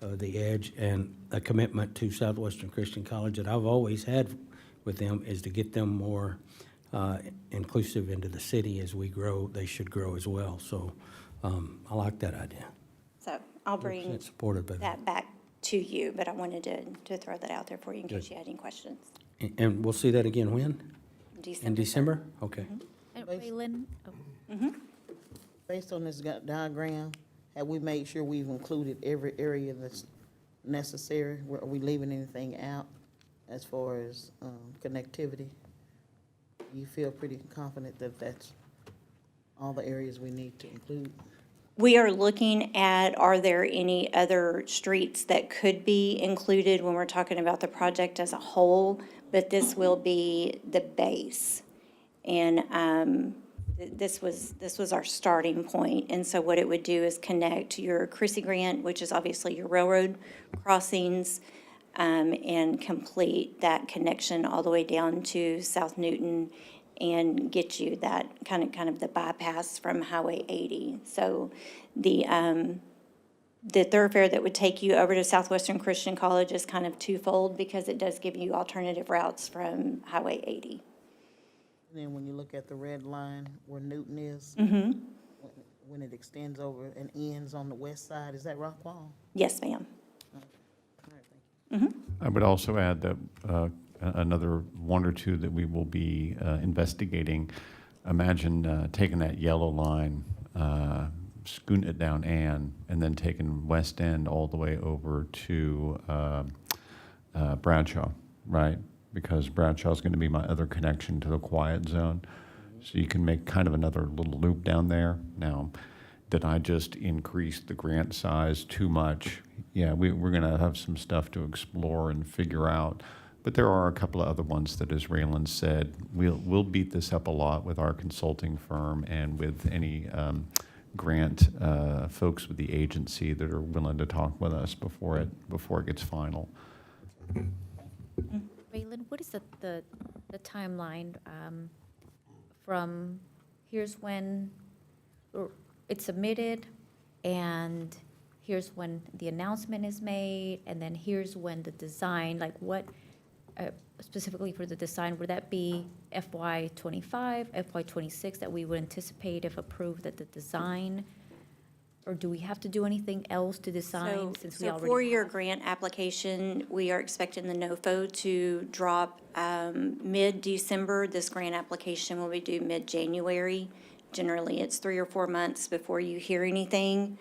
[SPEAKER 1] the edge, and a commitment to Southwestern Christian College that I've always had with them is to get them more inclusive into the city. As we grow, they should grow as well. So I like that idea.
[SPEAKER 14] So I'll bring
[SPEAKER 1] 100% supported by
[SPEAKER 14] that back to you, but I wanted to throw that out there for you in case you had any questions.
[SPEAKER 1] And we'll see that again when? In December? Okay.
[SPEAKER 6] And Raylan, oh,
[SPEAKER 5] Based on this diagram, have we made sure we've included every area that's necessary? Are we leaving anything out as far as connectivity? You feel pretty confident that that's all the areas we need to include?
[SPEAKER 14] We are looking at, are there any other streets that could be included when we're talking about the project as a whole? But this will be the base. And this was our starting point. And so what it would do is connect your Chrissy Grant, which is obviously your railroad crossings, and complete that connection all the way down to South Newton and get you that kind of the bypass from Highway 80. So the thoroughfare that would take you over to Southwestern Christian College is kind of twofold because it does give you alternative routes from Highway 80.
[SPEAKER 5] And then when you look at the red line where Newton is, when it extends over and ends on the west side, is that Rockwall?
[SPEAKER 14] Yes, ma'am.
[SPEAKER 5] All right, thank you.
[SPEAKER 11] I would also add that another one or two that we will be investigating. Imagine taking that yellow line, scooting it down Ann, and then taking West End all the way over to Bradshaw, right? Because Bradshaw is going to be my other connection to the quiet zone. So you can make kind of another little loop down there. Now, did I just increase the grant size too much? Yeah, we're going to have some stuff to explore and figure out. But there are a couple of other ones that, as Raylan said, we'll beat this up a lot with our consulting firm and with any grant folks with the agency that are willing to talk with us before it gets final.
[SPEAKER 6] Raylan, what is the timeline from here's when it's submitted and here's when the announcement is made and then here's when the design, like what specifically for the design, would that be FY '25, FY '26 that we would anticipate if approved that the design, or do we have to do anything else to design since we
[SPEAKER 14] So
[SPEAKER 6] already?
[SPEAKER 14] for your grant application, we are expecting the NOFO to drop mid-December. This grant application will be due mid-January. Generally, it's 3 or 4 months before you hear anything.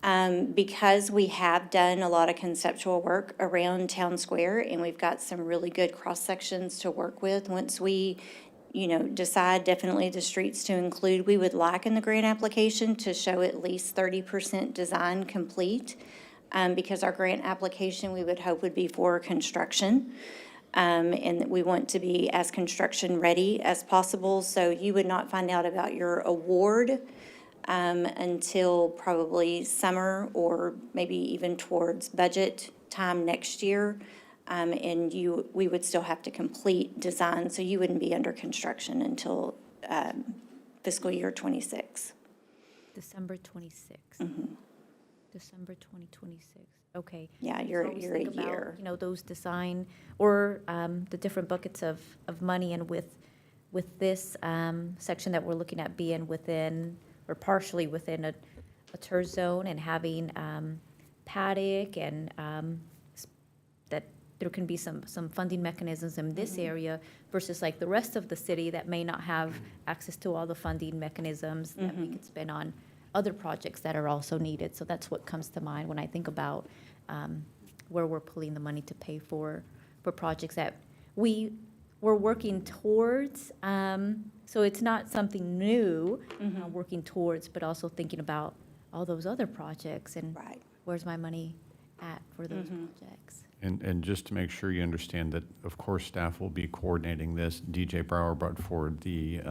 [SPEAKER 14] Because we have done a lot of conceptual work around Town Square, and we've got some really good cross-sections to work with. Once we, decide definitely the streets to include, we would like in the grant application to show at least 30% design complete. Because our grant application, we would hope would be for construction. And we want to be as construction-ready as possible. So you would not find out about your award until probably summer or maybe even towards budget time next year. And we would still have to complete design, so you wouldn't be under construction until fiscal year '26.
[SPEAKER 6] December 26. December 2026, okay.
[SPEAKER 14] Yeah,
[SPEAKER 6] So
[SPEAKER 14] you're
[SPEAKER 6] I always
[SPEAKER 14] a
[SPEAKER 6] think about,
[SPEAKER 14] year.
[SPEAKER 6] those design, or the different buckets of money, and with this section that we're looking at being within, or partially within a TER zone and having paddock and that there can be some funding mechanisms in this area versus like the rest of the city that may not have access to all the funding mechanisms that we could spend on other projects that are also needed. So that's what comes to mind when I think about where we're pulling the money to pay for projects that we we're working towards. So it's not something new, working towards, but also thinking about all those other projects and
[SPEAKER 14] Right.
[SPEAKER 6] where's my money at for those projects.
[SPEAKER 11] And just to make sure you understand that, of course, staff will be coordinating this. DJ Brower brought forward the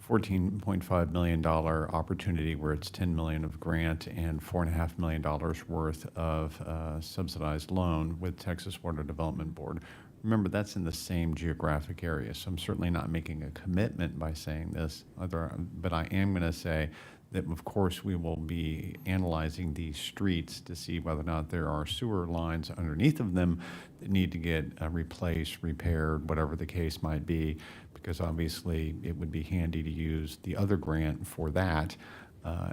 [SPEAKER 11] $14.5 million opportunity where it's $10 million of grant and $4.5 million worth of subsidized loan with Texas Water Development Board. Remember, that's in the same geographic area, so I'm certainly not making a commitment by saying this, but I am going to say that, of course, we will be analyzing these streets to see whether or not there are sewer lines underneath of them that need to get replaced, repaired, whatever the case might be, because obviously it would be handy to use the other grant for that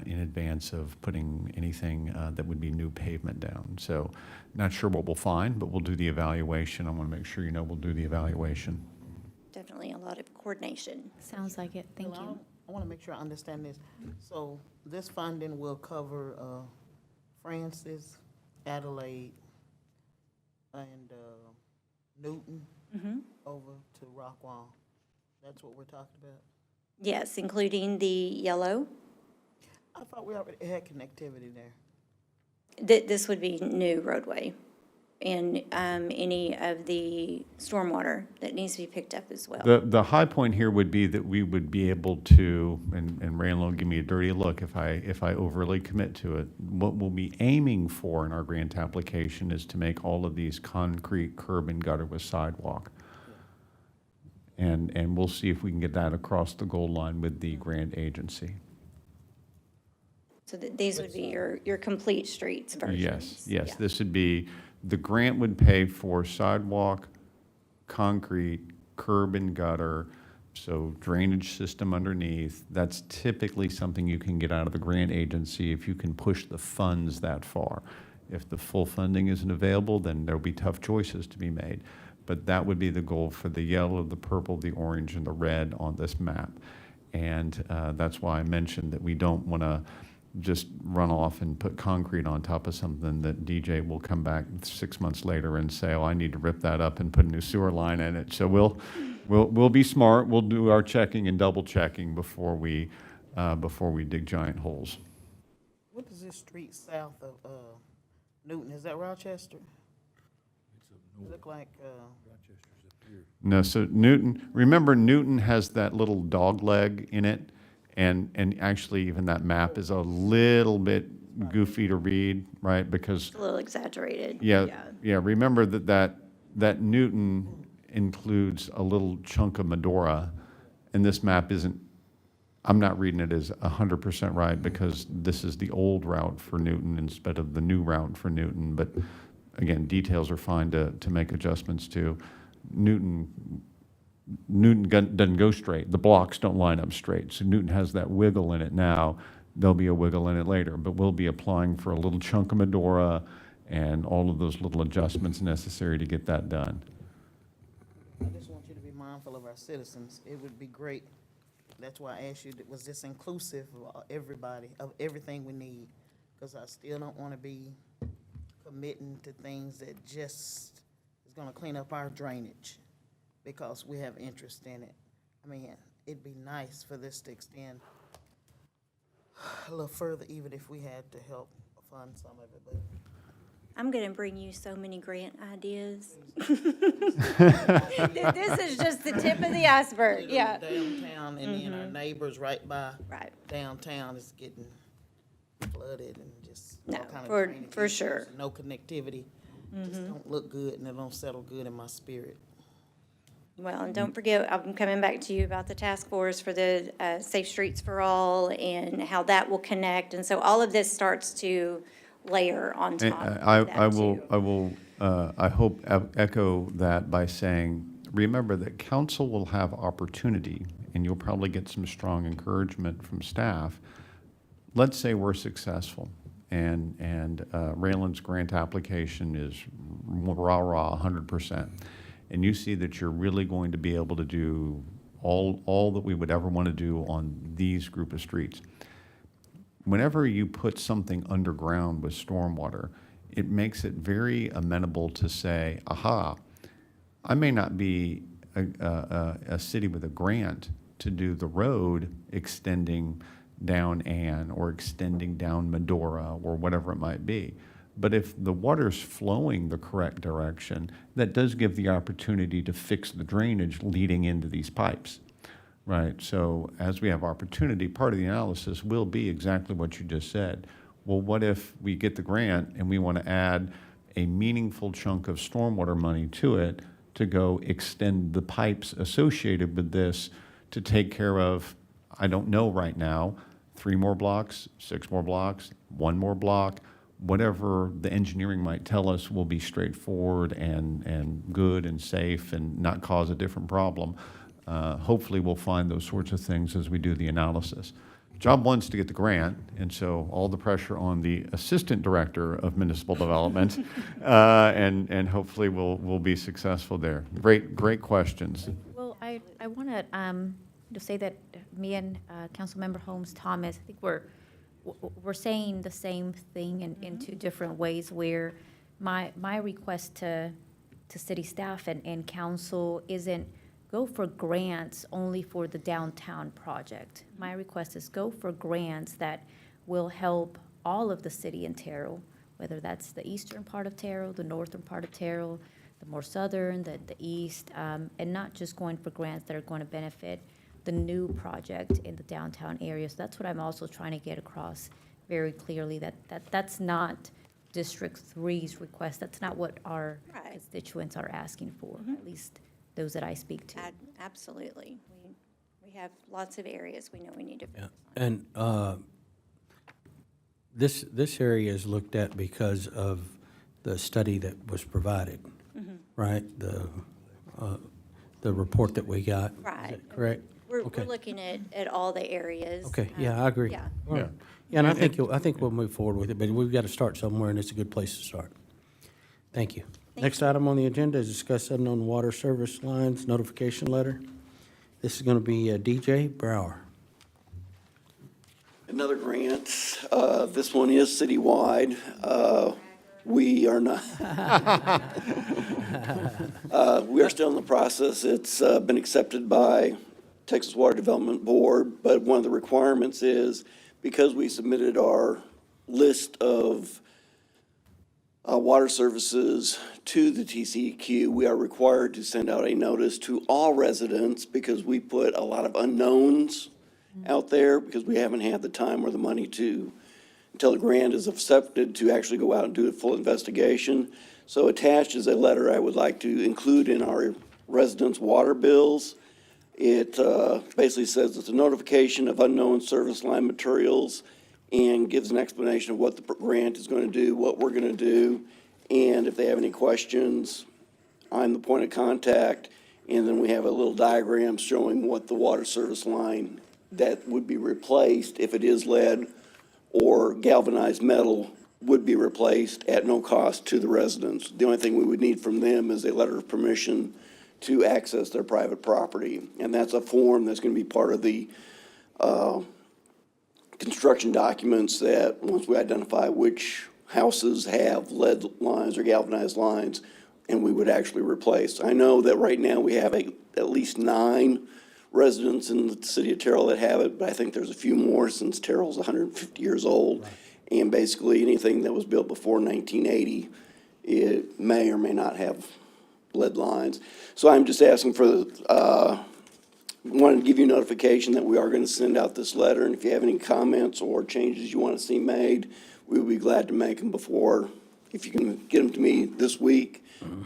[SPEAKER 11] in advance of putting anything that would be new pavement down. So not sure what we'll find, but we'll do the evaluation. I want to make sure you know we'll do the evaluation.
[SPEAKER 14] Definitely a lot of coordination.
[SPEAKER 6] Sounds like it, thank
[SPEAKER 5] Well,
[SPEAKER 6] you.
[SPEAKER 5] I want to make sure I understand this. So this funding will cover Francis, Adelaide, and Newton over to Rockwall. That's what we're talking about?
[SPEAKER 14] Yes, including the yellow.
[SPEAKER 5] I thought we already had connectivity there.
[SPEAKER 14] This would be new roadway and any of the stormwater that needs to be picked up as well.
[SPEAKER 11] The high point here would be that we would be able to, and Raylan will give me a dirty look if I overly commit to it. What we'll be aiming for in our grant application is to make all of these concrete curb and gutter with sidewalk. And we'll see if we can get that across the goal line with the grant agency.
[SPEAKER 14] So these would be your complete streets versions.
[SPEAKER 11] Yes,
[SPEAKER 14] Yeah.
[SPEAKER 11] this would be, the grant would pay for sidewalk, concrete, curb and gutter, so drainage system underneath. That's typically something you can get out of the grant agency if you can push the funds that far. If the full funding isn't available, then there'll be tough choices to be made. But that would be the goal for the yellow, the purple, the orange, and the red on this map. And that's why I mentioned that we don't want to just run off and put concrete on top of something that DJ will come back 6 months later and say, oh, I need to rip that up and put a new sewer line in it. So we'll be smart. We'll do our checking and double checking before we dig giant holes.
[SPEAKER 5] What is this street south of Newton? Is that Rochester? Look like,
[SPEAKER 11] No, so Newton, remember Newton has that little dog leg in it, and actually even that map is a little bit goofy to read, right? Because
[SPEAKER 14] It's a little exaggerated.
[SPEAKER 11] yeah, remember that Newton includes a little chunk of Medora, and this map isn't. I'm not reading it as 100% right because this is the old route for Newton instead of the new route for Newton, but. Again, details are fine to make adjustments to. Newton doesn't go straight. The blocks don't line up straight. So Newton has that wiggle in it now. There'll be a wiggle in it later, but we'll be applying for a little chunk of Medora and all of those little adjustments necessary to get that done.
[SPEAKER 5] I just want you to be mindful of our citizens. It would be great. That's why I asked you, was this inclusive of everybody, of everything we need? Because I still don't want to be committing to things that just is going to clean up our drainage because we have interest in it. I mean, it'd be nice for this to extend a little further, even if we had to help fund some of it, but
[SPEAKER 14] I'm going to bring you so many grant ideas. This is just the tip of the iceberg, yeah.
[SPEAKER 5] downtown, and then our neighbors right by
[SPEAKER 14] Right.
[SPEAKER 5] downtown is getting flooded and just
[SPEAKER 14] No,
[SPEAKER 5] all kind of
[SPEAKER 14] for-
[SPEAKER 5] drainage
[SPEAKER 14] for
[SPEAKER 5] issues
[SPEAKER 14] sure.
[SPEAKER 5] and no connectivity. Just don't look good and it don't settle good in my spirit.
[SPEAKER 14] Well, and don't forget, I'm coming back to you about the task force for the Safe Streets for All and how that will connect. And so all of this starts to layer on
[SPEAKER 11] And
[SPEAKER 14] top of
[SPEAKER 11] I
[SPEAKER 14] that
[SPEAKER 11] will,
[SPEAKER 14] too.
[SPEAKER 11] I hope echo that by saying, remember that council will have opportunity, and you'll probably get some strong encouragement from staff. Let's say we're successful, and Raylan's grant application is rah-rah 100%, and you see that you're really going to be able to do all that we would ever want to do on these group of streets. Whenever you put something underground with stormwater, it makes it very amenable to say, aha, I may not be a city with a grant to do the road extending down Ann or extending down Medora or whatever it might be. But if the water's flowing the correct direction, that does give the opportunity to fix the drainage leading into these pipes, right? So as we have opportunity, part of the analysis will be exactly what you just said. Well, what if we get the grant and we want to add a meaningful chunk of stormwater money to it to go extend the pipes associated with this to take care of, I don't know right now, 3 more blocks, 6 more blocks, 1 more block, whatever the engineering might tell us will be straightforward and good and safe and not cause a different problem. Hopefully we'll find those sorts of things as we do the analysis. Job one's to get the grant, and so all the pressure on the Assistant Director of Municipal Development, and hopefully we'll be successful there. Great questions.
[SPEAKER 6] Well, I want to say that me and Councilmember Holmes Thomas, I think we're saying the same thing in 2 different ways, where my request to city staff and council isn't go for grants only for the downtown project. My request is go for grants that will help all of the city in Terrell, whether that's the eastern part of Terrell, the northern part of Terrell, the more southern, the east, and not just going for grants that are going to benefit the new project in the downtown area. So that's what I'm also trying to get across very clearly, that's not District 3's request. That's not what our
[SPEAKER 14] Right.
[SPEAKER 6] constituents are asking for, at least those that I speak to.
[SPEAKER 14] Absolutely. We have lots of areas we know we need to
[SPEAKER 1] Yeah.
[SPEAKER 14] focus on.
[SPEAKER 1] And this area is looked at because of the study that was provided, right? The report that we got. Is
[SPEAKER 14] Right.
[SPEAKER 1] that correct?
[SPEAKER 14] We're
[SPEAKER 1] Okay.
[SPEAKER 14] looking at all the areas.
[SPEAKER 1] Okay, yeah, I agree.
[SPEAKER 14] Yeah.
[SPEAKER 1] All right. Yeah, and I think we'll move forward with it, but we've got to start somewhere, and it's a good place to start. Thank you. Next item on the agenda is discuss unknown water service lines notification letter. This is going to be DJ Brower.
[SPEAKER 15] Another grant. This one is citywide. We are not, we are still in the process. It's been accepted by Texas Water Development Board, but one of the requirements is because we submitted our list of water services to the TCEQ, we are required to send out a notice to all residents because we put a lot of unknowns out there because we haven't had the time or the money to, until the grant is accepted, to actually go out and do a full investigation. So attached is a letter I would like to include in our residents' water bills. It basically says it's a notification of unknown service line materials and gives an explanation of what the grant is going to do, what we're going to do, and if they have any questions, I'm the point of contact. And then we have a little diagram showing what the water service line that would be replaced, if it is lead or galvanized metal, would be replaced at no cost to the residents. The only thing we would need from them is a letter of permission to access their private property. And that's a form that's going to be part of the construction documents that, once we identify which houses have lead lines or galvanized lines, and we would actually replace. I know that right now we have at least 9 residents in the city of Terrell that have it, but I think there's a few more since Terrell's 150 years old. Right. And basically anything that was built before 1980, it may or may not have lead lines. So I'm just asking for wanted to give you notification that we are going to send out this letter, and if you have any comments or changes you want to see made, we will be glad to make them before, if you can get them to me this week,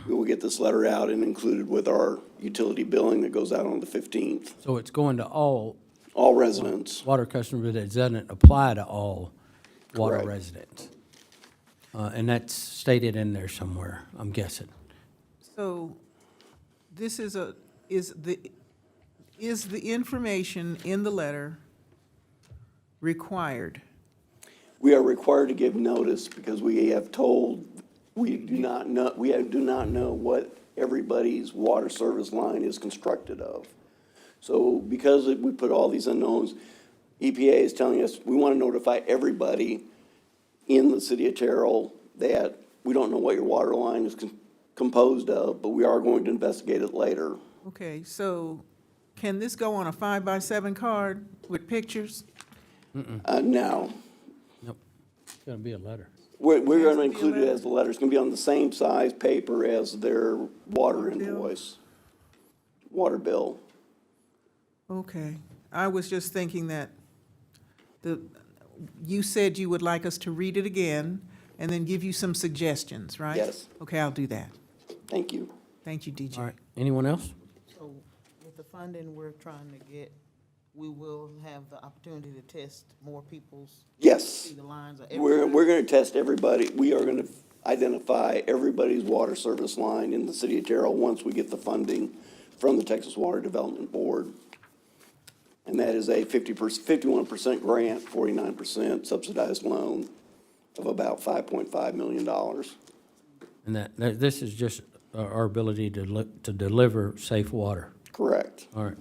[SPEAKER 15] we will get this letter out and included with our utility billing that goes out on the 15th.
[SPEAKER 1] So it's going to all
[SPEAKER 15] residents.
[SPEAKER 1] water customers, but it doesn't apply to all water
[SPEAKER 15] Correct.
[SPEAKER 1] residents. And that's stated in there somewhere, I'm guessing.
[SPEAKER 4] So this is the information in the letter required?
[SPEAKER 15] We are required to give notice because we have told, we do not know what everybody's water service line is constructed of. So because we put all these unknowns, EPA is telling us we want to notify everybody in the city of Terrell that we don't know what your water line is composed of, but we are going to investigate it later.
[SPEAKER 4] Okay, so can this go on a 5x7 card with pictures?
[SPEAKER 15] No,
[SPEAKER 1] Nope. It's gonna be a letter.
[SPEAKER 15] we're
[SPEAKER 4] Has
[SPEAKER 15] going
[SPEAKER 4] to
[SPEAKER 15] to
[SPEAKER 4] be a
[SPEAKER 15] include it
[SPEAKER 4] letter?
[SPEAKER 15] as the letter. It's going to be on the same size paper as their water
[SPEAKER 4] bill?
[SPEAKER 15] invoice, water bill.
[SPEAKER 4] Okay, I was just thinking that you said you would like us to read it again and then give you some suggestions, right?
[SPEAKER 15] Yes.
[SPEAKER 4] Okay, I'll do that.
[SPEAKER 15] Thank you.
[SPEAKER 4] Thank you, DJ.
[SPEAKER 1] All right, anyone else?
[SPEAKER 5] So with the funding we're trying to get, we will have the opportunity to test more people's,
[SPEAKER 15] Yes.
[SPEAKER 5] see the lines of
[SPEAKER 15] We're
[SPEAKER 5] everybody.
[SPEAKER 15] going to test everybody. We are going to identify everybody's water service line in the city of Terrell once we get the funding from the Texas Water Development Board. And that is a 51% grant, 49% subsidized loan of about $5.5 million.
[SPEAKER 1] And this is just our ability to deliver safe water.
[SPEAKER 15] Correct.
[SPEAKER 1] All right.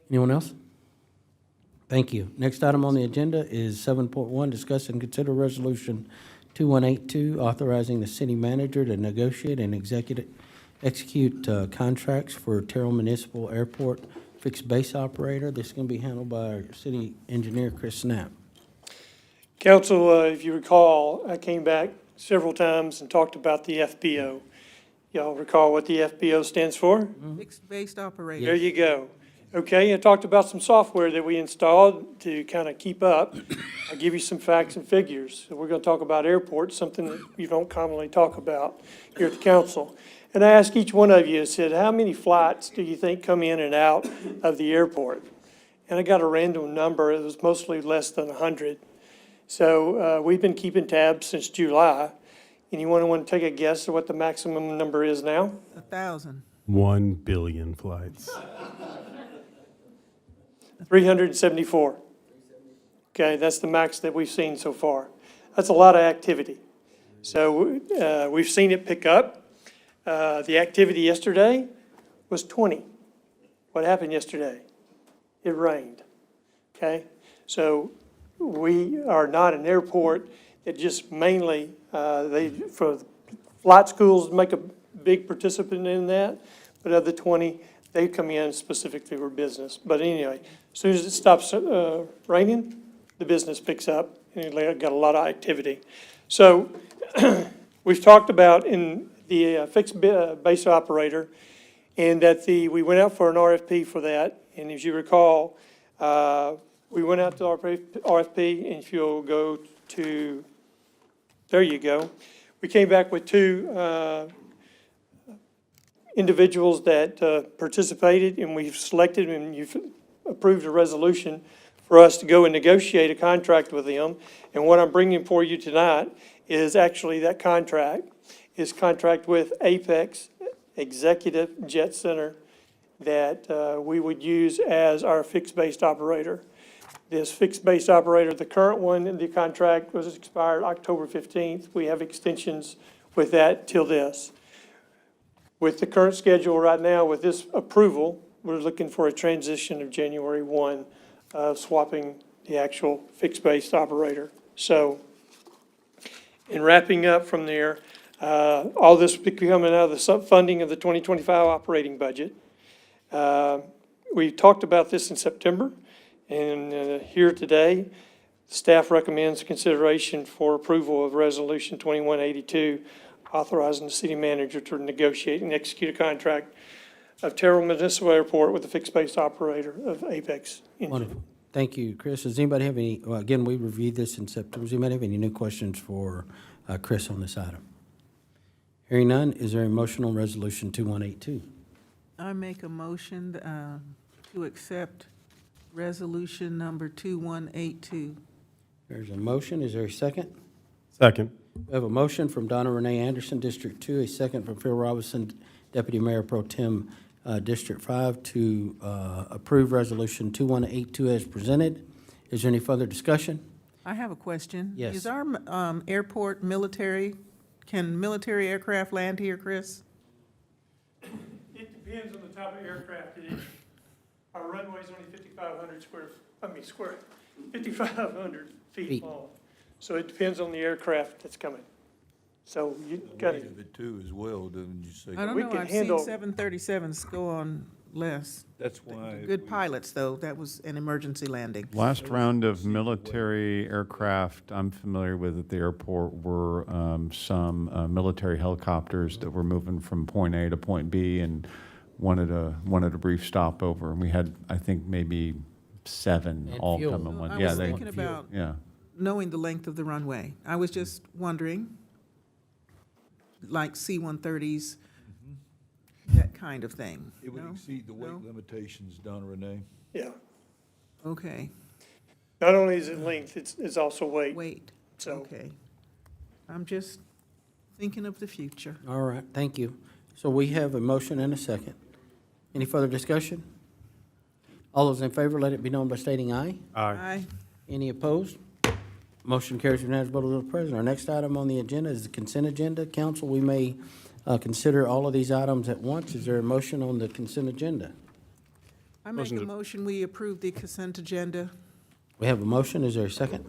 [SPEAKER 1] Anyone else? Thank you. Next item on the agenda is 7.1, discuss and consider resolution 2182, authorizing the city manager to negotiate and execute contracts for Terrell Municipal Airport fixed base operator. This is going to be handled by our city engineer, Chris Snap.
[SPEAKER 16] Council, if you recall, I came back several times and talked about the FBO. Y'all recall what the FBO stands for?
[SPEAKER 4] Fixed-based operator.
[SPEAKER 16] There you go. Okay, I talked about some software that we installed to kind of keep up. I'll give you some facts and figures. So we're going to talk about airports, something that you don't commonly talk about here at the council. And I asked each one of you, I said, how many flights do you think come in and out of the airport? And I got a random number. It was mostly less than 100. So we've been keeping tabs since July. Anyone want to take a guess at what the maximum number is now?
[SPEAKER 4] 1,000.
[SPEAKER 12] 1 billion flights.
[SPEAKER 16] 374. Okay, that's the max that we've seen so far. That's a lot of activity. So we've seen it pick up. The activity yesterday was 20. What happened yesterday? It rained. Okay, so we are not an airport that just mainly, for flight schools make a big participant in that, but of the 20, they come in specifically for business. But anyway, as soon as it stops raining, the business picks up, and it got a lot of activity. So we've talked about in the fixed base operator, and that we went out for an RFP for that. And as you recall, we went out to RFP, and if you'll go to, there you go. We came back with two individuals that participated, and we've selected, and you've approved a resolution for us to go and negotiate a contract with them. And what I'm bringing for you tonight is actually that contract is contract with Apex Executive Jet Center that we would use as our fixed-based operator. This fixed-based operator, the current one in the contract was expired October 15th. We have extensions with that till this. With the current schedule right now, with this approval, we're looking for a transition of January 1 of swapping the actual fixed-based operator. So in wrapping up from there, all this will be coming out of the funding of the 2025 operating budget. We talked about this in September, and here today, staff recommends consideration for approval of Resolution 2182, authorizing the city manager to negotiate and execute a contract of Terrell Municipal Airport with the fixed-based operator of Apex.
[SPEAKER 1] Wonderful. Thank you, Chris. Does anybody have any, well, again, we reviewed this in September. Does anybody have any new questions for Chris on this item? Hearing none, is there a motion on Resolution 2182?
[SPEAKER 4] I make a motion to accept resolution number 2182.
[SPEAKER 1] There's a motion. Is there a second?
[SPEAKER 12] Second.
[SPEAKER 1] We have a motion from Donna Renee Anderson, District 2, a second from Phil Robinson, Deputy Mayor Pro Tem, District 5, to approve Resolution 2182 as presented. Is there any further discussion?
[SPEAKER 4] I have a question.
[SPEAKER 1] Yes.
[SPEAKER 4] Is our airport military, can military aircraft land here, Chris?
[SPEAKER 16] It depends on the type of aircraft it is. Our runway is only 5,500 feet long. So it depends on the aircraft that's coming. So you
[SPEAKER 2] The
[SPEAKER 16] kind
[SPEAKER 2] weight of it too as well, didn't you say?
[SPEAKER 4] I don't
[SPEAKER 16] We
[SPEAKER 4] know,
[SPEAKER 16] can
[SPEAKER 4] I've seen
[SPEAKER 16] handle-
[SPEAKER 4] 737s go on less.
[SPEAKER 2] That's why.
[SPEAKER 4] Good pilots, though, that was an emergency landing.
[SPEAKER 11] Last round of military aircraft I'm familiar with at the airport were some military helicopters that were moving from point A to point B and wanted a brief stopover. And we had, I think, maybe 7
[SPEAKER 1] And
[SPEAKER 11] all
[SPEAKER 1] fuel.
[SPEAKER 11] come at
[SPEAKER 4] Well,
[SPEAKER 11] once.
[SPEAKER 4] I
[SPEAKER 11] Yeah,
[SPEAKER 4] was
[SPEAKER 11] they-
[SPEAKER 4] thinking about
[SPEAKER 11] Yeah.
[SPEAKER 4] knowing the length of the runway. I was just wondering, like C-130s, that kind of thing.
[SPEAKER 2] It would
[SPEAKER 4] No?
[SPEAKER 2] exceed the weight
[SPEAKER 4] No?
[SPEAKER 2] limitations, Donna Renee.
[SPEAKER 16] yeah.
[SPEAKER 4] Okay,
[SPEAKER 16] Not only is it length, it's also weight.
[SPEAKER 4] wait,
[SPEAKER 16] So
[SPEAKER 4] okay. I'm just thinking of the future.
[SPEAKER 1] All right, thank you. So we have a motion and a second. Any further discussion? All those in favor, let it be known by stating aye.
[SPEAKER 4] Aye.
[SPEAKER 1] Any opposed? Motion carries unanimous vote of the president. Our next item on the agenda is the consent agenda. Council, we may consider all of these items at once. Is there a motion on the consent agenda?
[SPEAKER 4] I make
[SPEAKER 12] Motion
[SPEAKER 4] a
[SPEAKER 12] to-
[SPEAKER 4] motion, we approve the consent agenda.
[SPEAKER 1] We have a motion. Is there a second?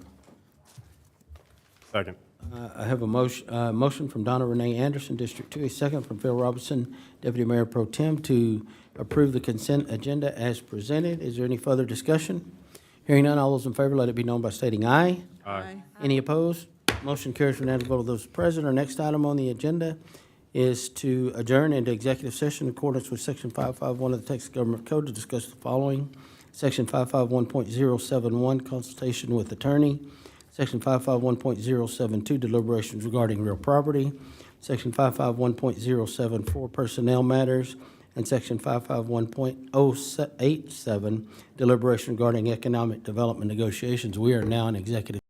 [SPEAKER 12] Second.
[SPEAKER 1] I have a motion from Donna Renee Anderson, District 2, a second from Phil Robinson, Deputy Mayor Pro Tem, to approve the consent agenda as presented. Is there any further discussion? Hearing none, all those in favor, let it be known by stating aye.
[SPEAKER 12] Aye.
[SPEAKER 1] Any opposed? Motion carries unanimous vote of those present. Our next item on the agenda is to adjourn into executive session in accordance with Section 551 of the Texas Government Code to discuss the following. Section 551.071, consultation with attorney. Section 551.072, deliberations regarding real property. Section 551.074, personnel matters. And Section 551.087, deliberation regarding economic development negotiations. We are now in executive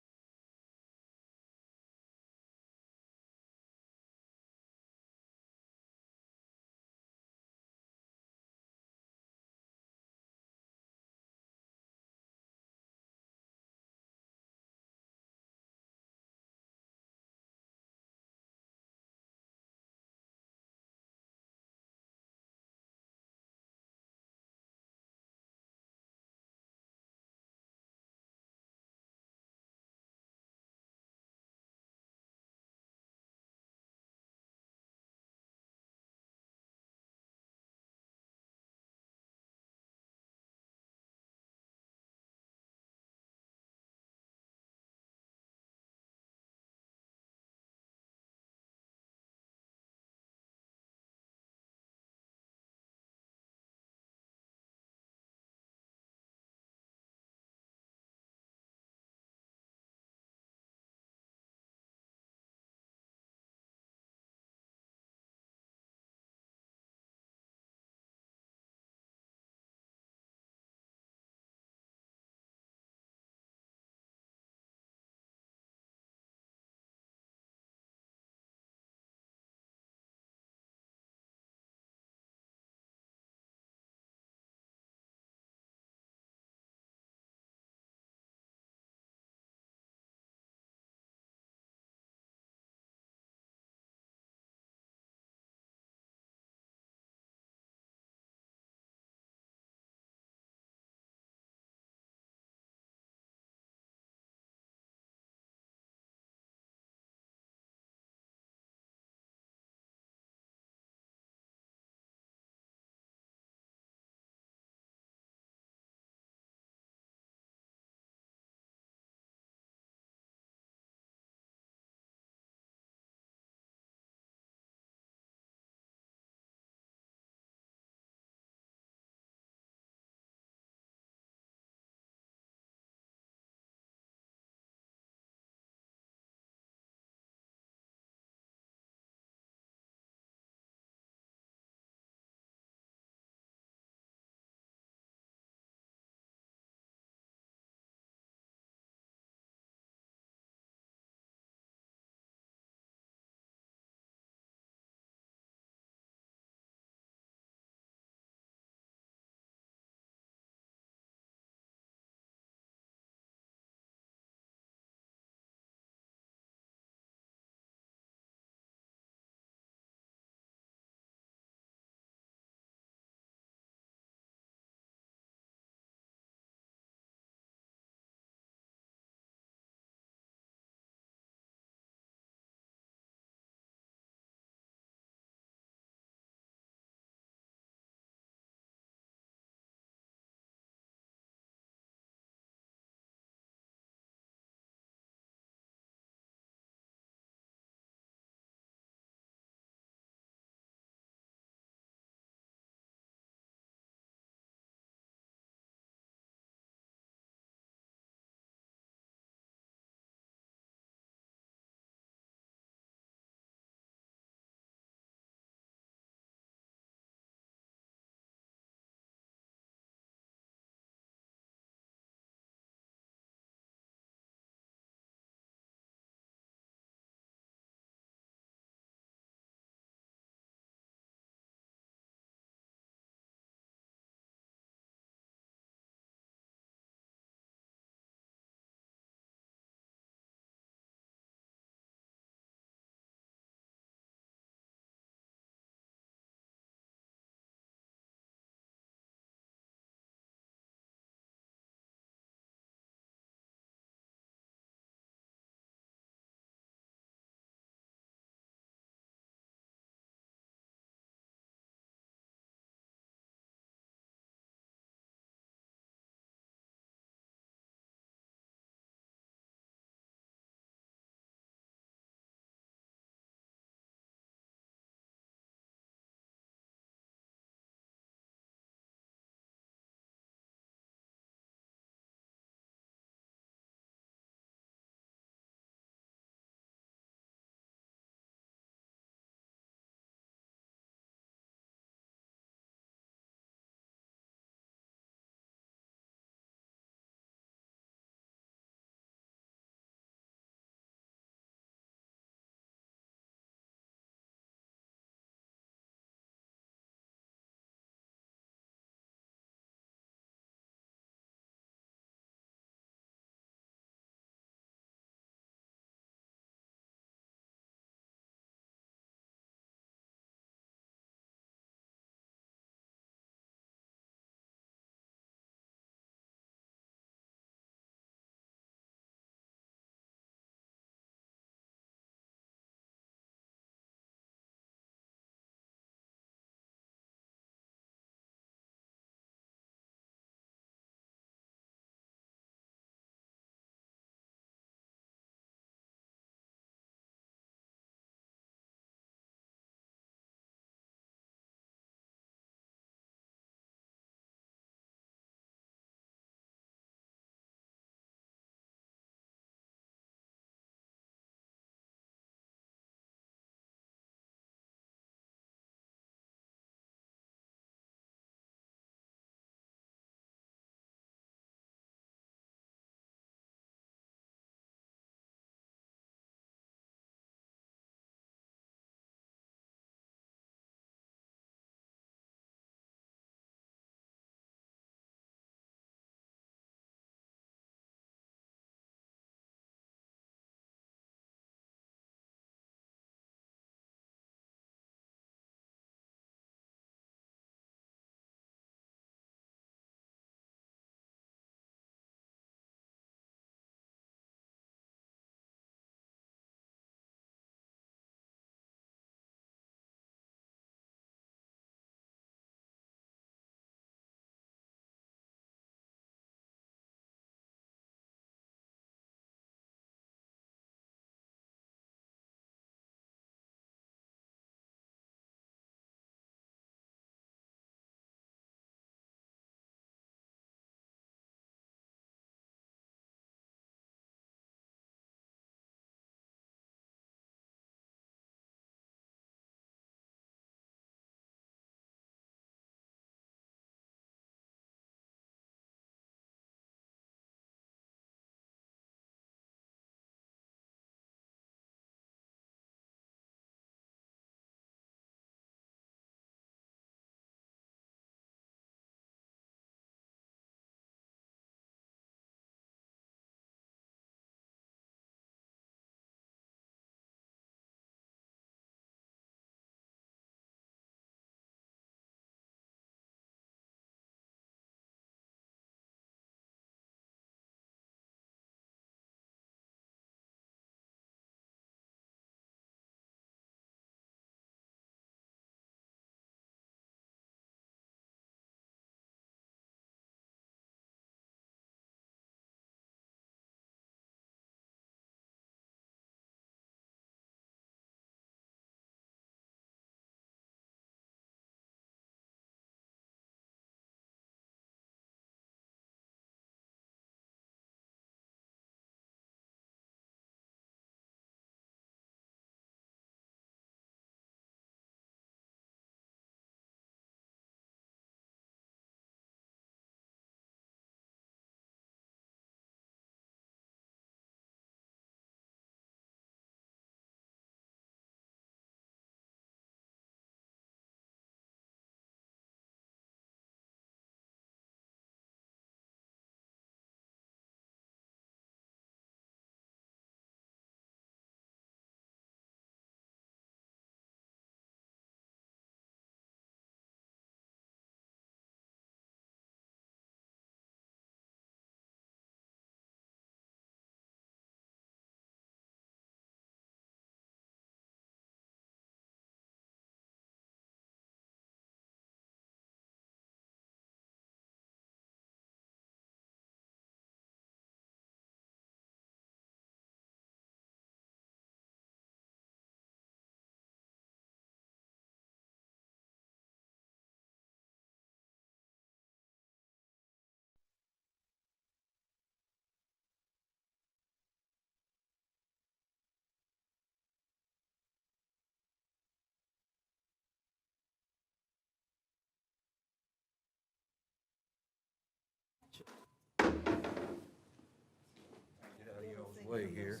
[SPEAKER 2] way here.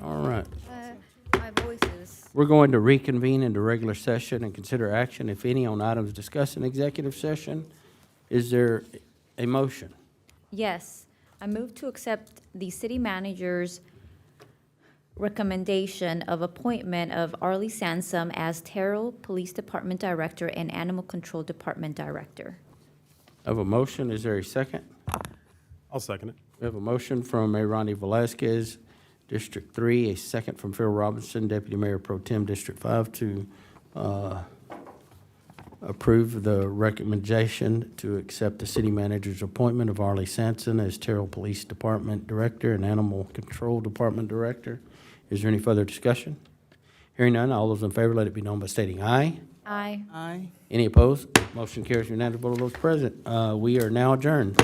[SPEAKER 1] All right.
[SPEAKER 6] My voice is.
[SPEAKER 1] We're going to reconvene into regular session and consider action, if any, on items discussed in executive session. Is there a motion?
[SPEAKER 6] Yes, I move to accept the city manager's recommendation of appointment of Arlie Sansom as Terrell Police Department Director and Animal Control Department Director.
[SPEAKER 1] I have a motion. Is there a second?
[SPEAKER 12] I'll second it.
[SPEAKER 1] We have a motion from Mayor Ronnie Velazquez, District 3, a second from Phil Robinson, Deputy Mayor Pro Tem, District 5, to approve the recommendation to accept the city manager's appointment of Arlie Sanson as Terrell Police Department Director and Animal Control Department Director. Is there any further discussion? Hearing none, all those in favor, let it be known by stating aye.
[SPEAKER 6] Aye.
[SPEAKER 4] Aye.
[SPEAKER 1] Any opposed? Motion carries unanimous vote of those present. We are now adjourned.